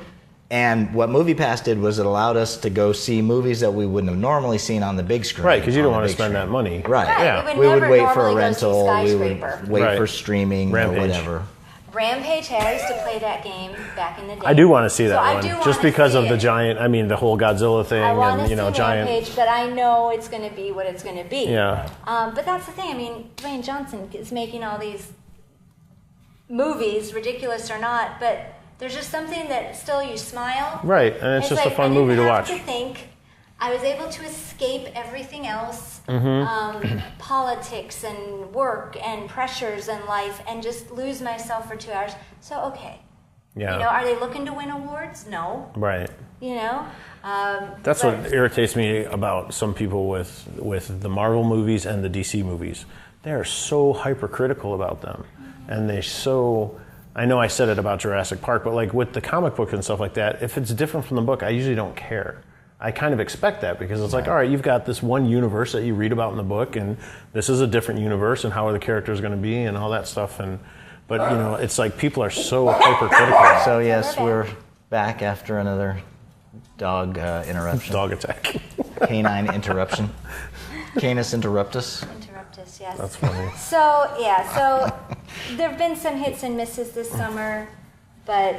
A: And what MoviePass did was it allowed us to go see movies that we wouldn't have normally seen on the big screen.
B: Right, because you
A: on
B: don't
A: the
B: want to
A: big
B: spend
A: screen.
B: that money.
A: Right.
C: Right,
B: Yeah.
C: we would
A: We would
C: never
A: wait for a
C: normally go see
A: rental. We would
C: Skyscraper.
A: wait
B: Right.
A: for streaming
B: Rampage.
A: or whatever.
C: Rampage Hair, I used to play that game back in the day.
B: I do want to see
C: So
B: that
C: I
B: one,
C: do
B: just
C: wanna
B: because
C: see
B: of the
C: it.
B: giant. I mean, the whole Godzilla thing,
C: I want to see
B: giant.
C: Rampage, but I know it's going to be what it's going to be.
B: Yeah.
C: But that's the thing. I mean, Dwayne Johnson is making all these movies, ridiculous or not, but there's just something that still you smile.
B: Right, and it's just
C: like,
B: a fun movie to watch.
C: I didn't have to think. I was able to escape everything else,
B: Mm-hmm.
C: politics and work and pressures in life, and just lose myself for 2 hours. So, okay.
B: Yeah.
C: Are they looking to win awards? No.
B: Right.
C: but-
B: That's what irritates me about some people with the Marvel movies and the DC movies. They are so hypercritical about them, and I know I said it about Jurassic Park, but like with the comic book and stuff like that, if it's different from the book, I usually don't care. I kind of expect that because it's like, all right, you've got this one universe that you read about in the book, and this is a different universe, and how are the characters going to be, and all that stuff. But it's like people are so hypercritical.
A: So yes, we're back after another dog interruption.
B: Dog attack.
A: Canine interruption. Canis interruptus.
C: Interruptus, yes.
B: That's funny.
C: So there have been some hits and misses this summer, but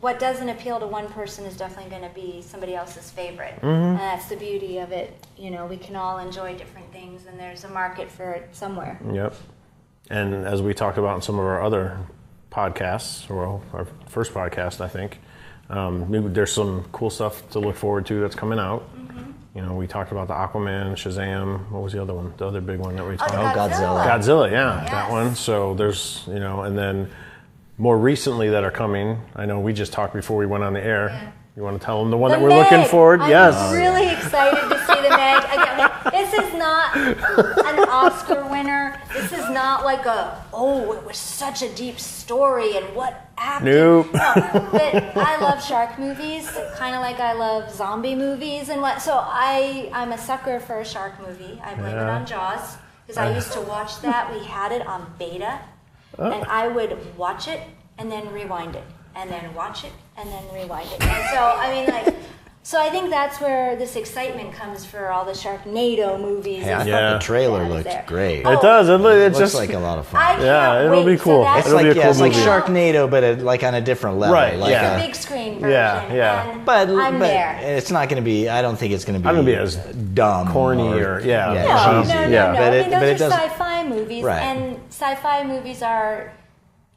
C: what doesn't appeal to one person is definitely going to be somebody else's favorite.
B: Mm-hmm.
C: And that's the beauty of it. We can all enjoy different things, and there's a market for it somewhere.
B: Yep. And as we talked about in some of our other podcasts, or our first podcast, I think, maybe there's some cool stuff to look forward to that's coming out. Mm-hmm. We talked about the Aquaman, Shazam. What was the other one? The other big one that we talked about?
A: Godzilla.
B: Godzilla, yeah,
C: Yes.
B: that one. So there's, and then more recently that are coming. I know we just talked before we went on the air.
C: Yeah.
B: You want to tell them the one that
C: The
B: we're looking
C: Meg.
B: forward? Yes.
C: I'm really excited to see the Meg. Again, this is not an Oscar winner. This is not like it was such a deep story and what acting.
B: Nope.
C: No, but I love shark movies, kind of like I love zombie movies and what. So I'm a sucker for a shark movie. I blame it on Jaws because I used to watch that. We had it on beta, and I would watch it and then rewind it, and then watch it and then rewind it. And so so I think that's where this excitement comes for all the Sharknado movies.
A: Hey, I
C: and
A: thought
C: stuff
A: the trailer
C: that is
A: looked
C: there.
A: great.
C: Oh,
B: It does. It
A: Looks
B: just
A: like a lot of
C: I
A: fun.
C: can't
B: Yeah, it'll
C: wait.
B: be cool.
C: So that's
B: It'll be a cool
A: It's like
B: movie.
A: Sharknado, but like on a different level.
B: Right,
A: Like
B: yeah.
C: the big screen version.
B: Yeah.
C: And
A: But
C: I'm there.
A: it's not going to be. I don't think it's going to be.
B: I don't be as
A: dumb,
B: corny or
C: No,
A: cheesy.
C: no.
B: Yeah.
A: But
C: I
A: it
C: mean,
A: but
C: those
A: it
C: are
A: doesn't.
C: sci-fi movies,
A: Right.
C: and sci-fi movies are.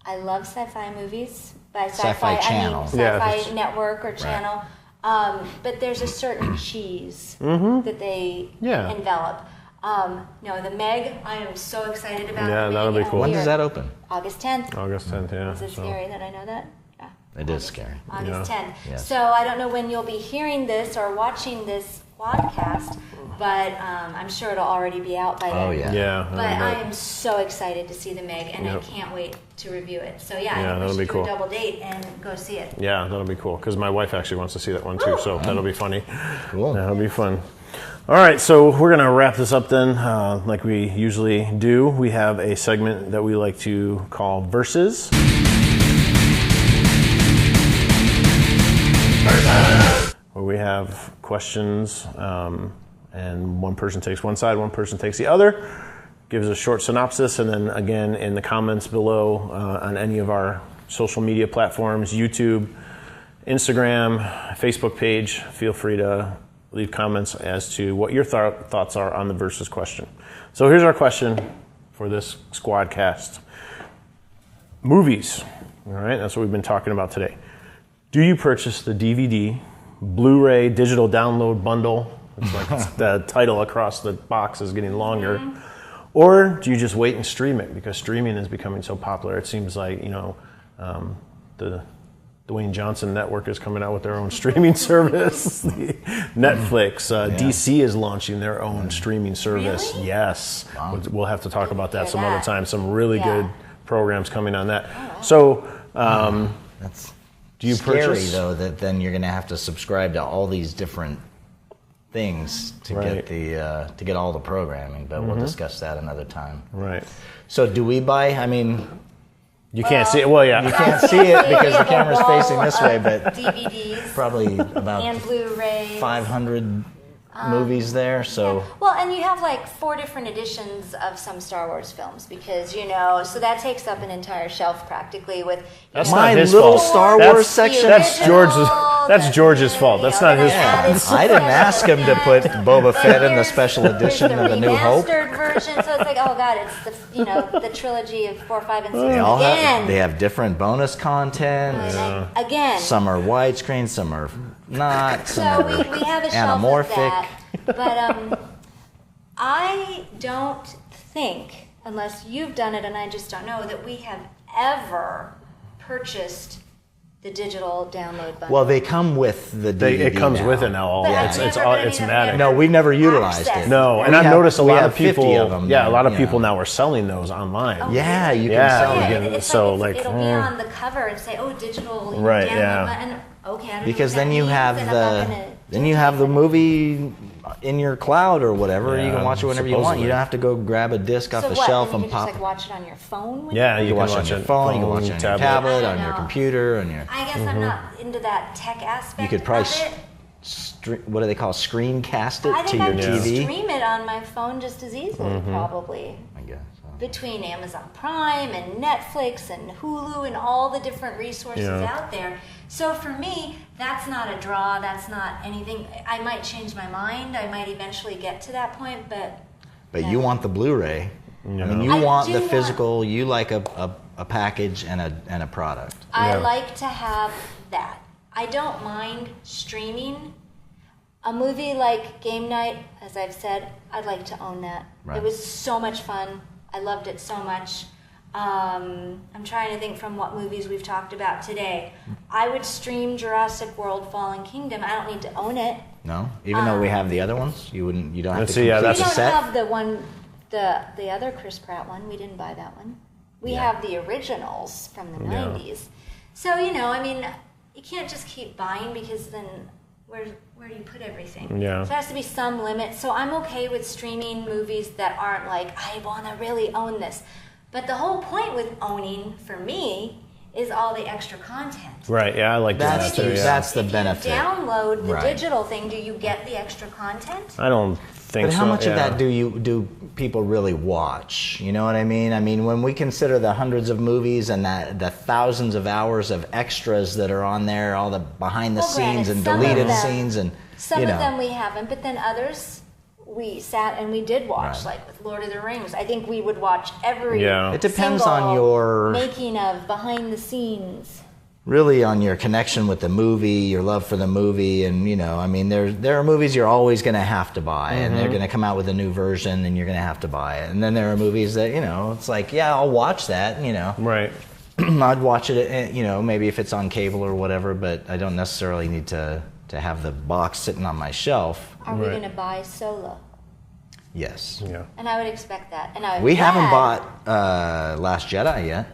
C: I love sci-fi movies. By
A: Sci-Fi Channel.
C: I mean
B: Yeah,
C: Sci-Fi
B: that's-
C: Network or Channel. But there's a certain cheese
B: Mm-hmm.
C: that they
B: Yeah.
C: envelop. No, the Meg. I am so excited about.
B: Yeah,
C: the
B: that'll
C: Meg,
B: be cool.
A: When
C: and
A: does that open?
C: August 10th.
B: August 10th, yeah.
C: Is it
B: so.
C: scary that I know that? Yeah.
A: It is scary.
C: August 10th.
A: Yes.
C: So I don't know when you'll be hearing this or watching this podcast, but I'm sure it'll already be out by then.
A: Oh yeah.
B: Yeah.
C: But I am so excited to see the Meg, and
B: Yep.
C: I can't wait to review it. So yeah,
B: Yeah,
C: I think
B: that'll
C: we
B: be
C: should
B: cool.
C: do a double date and go see it.
B: Yeah, that'll be cool because my wife actually wants to see that one too, so that'll be funny.
A: Cool.
B: That'll be fun. All right, so we're going to wrap this up then, like we usually do. We have a segment that we like to call Versus. Where we have questions, and one person takes one side, one person takes the other, gives a short synopsis, and then again in the comments below on any of our social media platforms, YouTube, Instagram, Facebook page, feel free to leave comments as to what your thoughts are on the Versus question. So here's our question for this SquadCast. Movies. All right, that's what we've been talking about today. Do you purchase the DVD, Blu-ray, digital download bundle? It's like the title across the box is getting longer. Or do you just wait and stream it? Because streaming is becoming so popular. It seems like, the Dwayne Johnson Network is coming out with their own streaming service. Netflix, DC is launching their own streaming service.
C: Really?
B: Yes.
A: Wow.
B: We'll have to talk about that
C: Hear
B: some
C: that.
B: other time. Some really
C: Yeah.
B: good programs coming on that. So,
A: That's
B: do you
A: scary
B: purchase?
A: though that then you're going to have to subscribe to all these different things to
B: Right.
A: get to get all the programming. But we'll discuss that another time.
B: Right.
A: So do we buy? I mean,
B: You can't see it. Well, yeah.
A: you can't see it because the
C: We have a
A: camera's
C: wall
A: facing this way,
C: of
A: but
C: DVDs
A: probably about
C: and Blu-rays.
A: 500 movies there. So
C: well, and you have like 4 different editions of some Star Wars films because so that takes up an entire shelf practically with
B: That's
A: my
B: not his
A: little
B: fault.
A: Star
B: That's-
A: Wars section.
B: That's George's fault. That's not his fault.
A: I didn't ask him to put Boba Fett in the special edition
C: here's
A: of A New Hope.
C: The remastered version, so it's like, oh god, it's the trilogy of 4, 5, and 6
A: They all
C: again.
A: they have different bonus content.
C: Again.
A: Some are widescreen, some are not. Some
C: So
A: are
C: we have a shelf of
A: anamorphic.
C: that, but I don't think, unless you've done it and I just don't know, that we have ever purchased the digital download bundle.
A: Well, they come with the DVD.
B: It comes
A: now.
B: with it now.
C: But
B: It's
C: I've
B: it's
C: never
B: all
C: been
B: it's
C: able to
B: matic.
C: get
A: No, we've never utilized
C: access.
A: it.
B: No, and
A: We
B: I've
A: have-
B: noticed a
A: we
B: lot
A: have
B: of people.
A: 50 of them,
B: Yeah, a lot of
A: you
B: people
A: know.
B: now are selling those online.
A: Yeah, you can
B: Yeah,
A: sell
B: you
A: it.
B: can-
C: It's
B: so,
C: like,
B: like,
C: it'll be on the cover and say, "Oh, digital."
B: Right,
C: download
B: yeah.
C: button. Okay, I don't know
A: Because
C: what that
A: then you
C: means,
A: have
C: and I'm not gonna
A: the movie in your cloud or whatever. You
B: Yeah,
A: can watch it whenever you want.
B: supposedly.
A: You don't have to go grab a disc off
C: So
A: the
C: what?
A: shelf
C: Then
A: and
C: you can
A: pop.
C: just like watch it on your phone.
B: Yeah,
A: You can watch it on your phone. You can watch it on your tablet,
C: I
A: on your
C: know.
A: computer, on your.
C: I guess I'm not into that tech aspect.
A: You could probably
C: of it.
A: what do they call screencast
C: I
A: it to
C: think I
A: your
C: can
A: TV?
C: stream it on my phone just as easily, probably.
A: I guess.
C: Between Amazon Prime and Netflix and Hulu and all the different resources
B: Yeah.
C: out there. So for me, that's not a draw. That's not anything. I might change my mind. I might eventually get to that point, but.
A: But you want the Blu-ray. I mean, you
C: I
A: want
C: do
A: the
C: want-
A: physical. You like a package and a product.
C: I
B: Yeah.
C: like to have that. I don't mind streaming. A movie like Game Night, as I've said, I'd like to own that.
A: Right.
C: It was so much fun. I loved it so much. I'm trying to think from what movies we've talked about today. I would stream Jurassic World: Fallen Kingdom. I don't need to own it.
A: No, even though we have the other ones, you wouldn't. You don't have
B: Let's
A: to
B: see, yeah,
A: complete
C: We
A: the
C: don't
A: set.
C: have the one, the other Chris Pratt one. We didn't buy that one. We
A: Yeah.
C: have the originals from the
B: Yeah.
C: 90s. So, I mean, you can't just keep buying because then where do you put everything?
B: Yeah.
C: So there has to be some limit. So I'm okay with streaming movies that aren't like, I want to really own this. But the whole point with owning, for me, is all the extra content.
B: Right. Yeah, I like doing
A: That's
B: that too.
A: the-
B: Yeah.
A: that's the
C: if
A: benefit.
C: you download the
A: Right.
C: digital thing, do you get the extra content?
B: I don't think
A: But
B: so.
A: how much of
B: yeah.
A: that do people really watch? You know what I mean? I mean, when we consider the hundreds of movies and the thousands of hours of extras that are on there, all the behind the
C: Well,
A: scenes
C: granted,
A: and
C: some of
A: deleted
C: them-
A: scenes, and
C: Some
A: you know,
C: of them we haven't, but then others we sat and we did watch,
A: Right.
C: like with Lord of the Rings. I think we would watch every
B: Yeah.
A: It depends
C: single
A: on your-
C: making of, behind the scenes.
A: really on your connection with the movie, your love for the movie, and I mean, there are movies you're always going to have to buy, and they're going to come out with a new version, and you're going to have to buy it. And then there are movies that it's like, yeah, I'll watch that.
B: Right.
A: I'd watch it, maybe if it's on cable or whatever, but I don't necessarily need to have the box sitting on my shelf.
C: Are we
B: Right.
C: going to buy Solo?
A: Yes.
B: Yeah.
C: And I would expect that. And I'm
A: We haven't
C: glad
A: bought Last Jedi yet.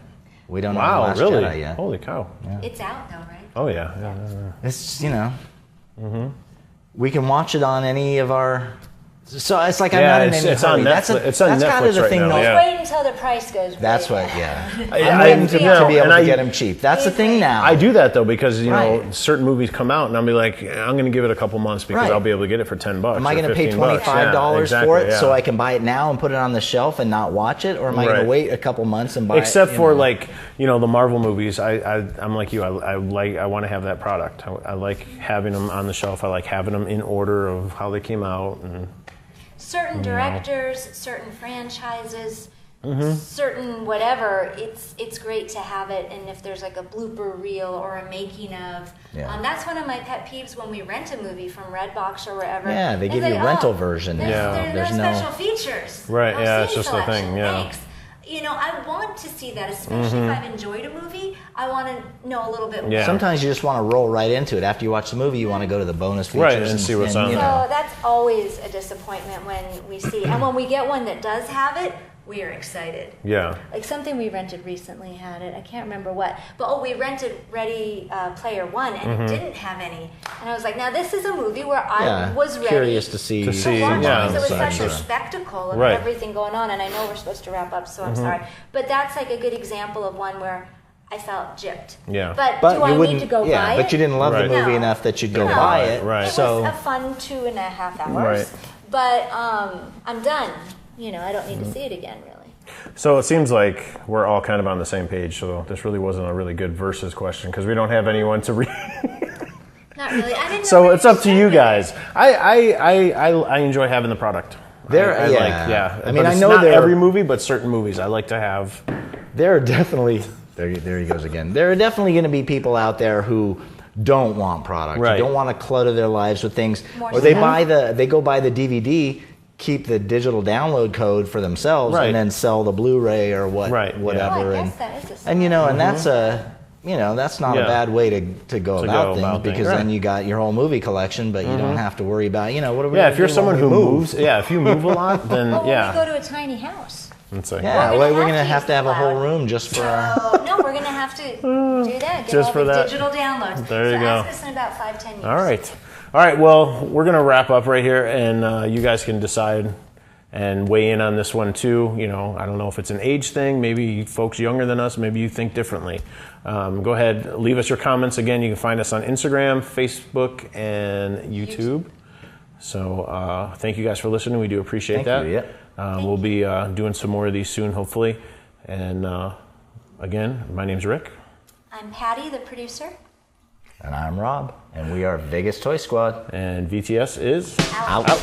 A: We don't know
B: Wow.
A: Last
B: Really?
A: Jedi yet.
B: Holy cow.
C: It's out though, right?
B: Oh yeah. Yeah.
A: It's we can watch it on any of our. So it's like I'm
B: Yeah,
A: not in
B: it's-
A: any
B: it's on
A: hurry.
B: Netflix- it's on
A: that's kind
B: Netflix
A: of the
B: right
A: thing.
B: now,
A: though.
B: yeah.
C: Wait until the price goes.
A: That's
C: way
A: what.
C: down.
A: Yeah.
B: I-
A: I'm
B: I-
A: waiting to be
B: no,
A: able
B: and
A: to
B: I-
A: get them cheap. That's the thing now.
B: I do that though because
A: Right.
B: certain movies come out and I'll be like, I'm going to give it a couple months because
A: Right.
B: I'll be able to get it for $10.
A: Am I
B: going to
A: pay $25 for it so I can buy it now and put it on the shelf and not watch it, or am I going
B: Right.
A: to wait a couple months and buy
B: Except
A: it?
B: for like the Marvel movies, I'm like you. I want to have that product. I like having them on the shelf. I like having them in order of how they came out. And
C: Certain directors, certain franchises,
A: Mm-hmm.
C: certain whatever, it's great to have it. And if there's like a blooper reel or a making of,
A: Yeah.
C: that's one of my pet peeves when we rent a movie from Redbox or wherever.
A: Yeah, they
C: It's
A: give you
C: like,
A: a rental version.
C: There's,
B: Yeah.
C: there's
A: There's
C: no
A: no-
C: special features.
B: Right,
C: No
B: yeah, it's
C: scene
B: just the thing,
C: selection.
B: yeah.
C: Thanks. I want to see that, especially if I've enjoyed a movie. I want to know a little bit more.
B: Yeah.
A: Sometimes you just want to roll right into it. After you watch the movie, you want to go to the bonus features
B: Right, and see what's on
A: you
B: there.
A: know.
C: So that's always a disappointment when we see, and when we get one that does have it, we are excited.
B: yeah,
C: Like something we rented recently had it. I can't remember what, but we rented Ready Player One, and it didn't have any. And I was like, now this is a movie where I
A: Yeah,
C: was ready
A: curious to see.
B: To see,
C: watch it
B: yeah,
C: because it was
B: so
C: such a
B: sure.
C: spectacle of
B: Right.
C: everything going on. And I know we're supposed to wrap up, so I'm sorry, but that's like a good example of one where I felt gypped.
B: Yeah.
C: But do
A: you
C: I
A: wouldn't.
C: need to go
A: yeah,
C: buy
A: but
C: it?
A: you didn't love
B: Right.
A: the movie
C: No.
A: enough that you'd go
C: No.
A: buy it.
B: Right.
C: It
A: So
C: was a fun 2.5 hours.
B: Right.
C: But I'm done. I don't need to see it again, really.
B: So it seems like we're all kind of on the same page. So this really wasn't a really good versus question because we don't have anyone to read.
C: Not really. I didn't know
B: So
C: where
B: it's up to you
C: started.
B: guys. I enjoy having the product. I
A: I mean,
B: But
A: I
B: it's
A: know
B: not
A: there-
B: every movie, but certain movies I like to have.
A: there are definitely there he goes again. There are definitely going to be people out there who don't want product,
B: Right.
A: who don't want to clutter their lives with things,
C: More
A: or they
C: stuff.
A: they go buy the DVD, keep the digital download code for themselves,
B: Right.
A: and then sell the Blu-ray or
B: Right, yeah.
A: whatever.
C: Oh, I
A: and
C: guess that is a
A: and and that's that's not
B: Yeah.
A: a bad way to go
B: To
A: about
B: go
A: things
B: about things,
A: because
B: right.
A: then you got your whole movie collection, but you don't have to worry about what are we
B: Yeah,
A: gonna
B: if you're
A: do
B: someone
A: when
B: who
A: we move?
B: moves, if you move a lot, then
C: Well, when
B: yeah.
C: we go to a tiny house.
B: Let's say.
A: Yeah,
C: We're
A: we're
C: gonna
A: going to
C: have to
A: have
C: use
A: a whole
C: cloud.
A: room just for our.
C: Oh, no, we're going to have to do that. Get
B: Just
C: all
B: for
C: the
B: that.
C: digital downloads.
B: There you
C: so
B: go.
C: ask us in about 5-10 years.
B: All right. Well, we're gonna wrap up right here, and you guys can decide and weigh in on this one too. I don't know if it's an age thing. Maybe folks younger than us, maybe you think differently. Go ahead, leave us your comments. Again, you can find us on Instagram, Facebook, and YouTube. So thank you guys for listening. We do appreciate
A: Thank
B: that.
A: you,
B: We'll be doing some more of these soon, hopefully. And again, my name's Rick.
C: I'm Patty, the producer.
A: And I'm Rob, and we are Vegas Toy Squad.
B: And VTS is
C: Out.
B: out.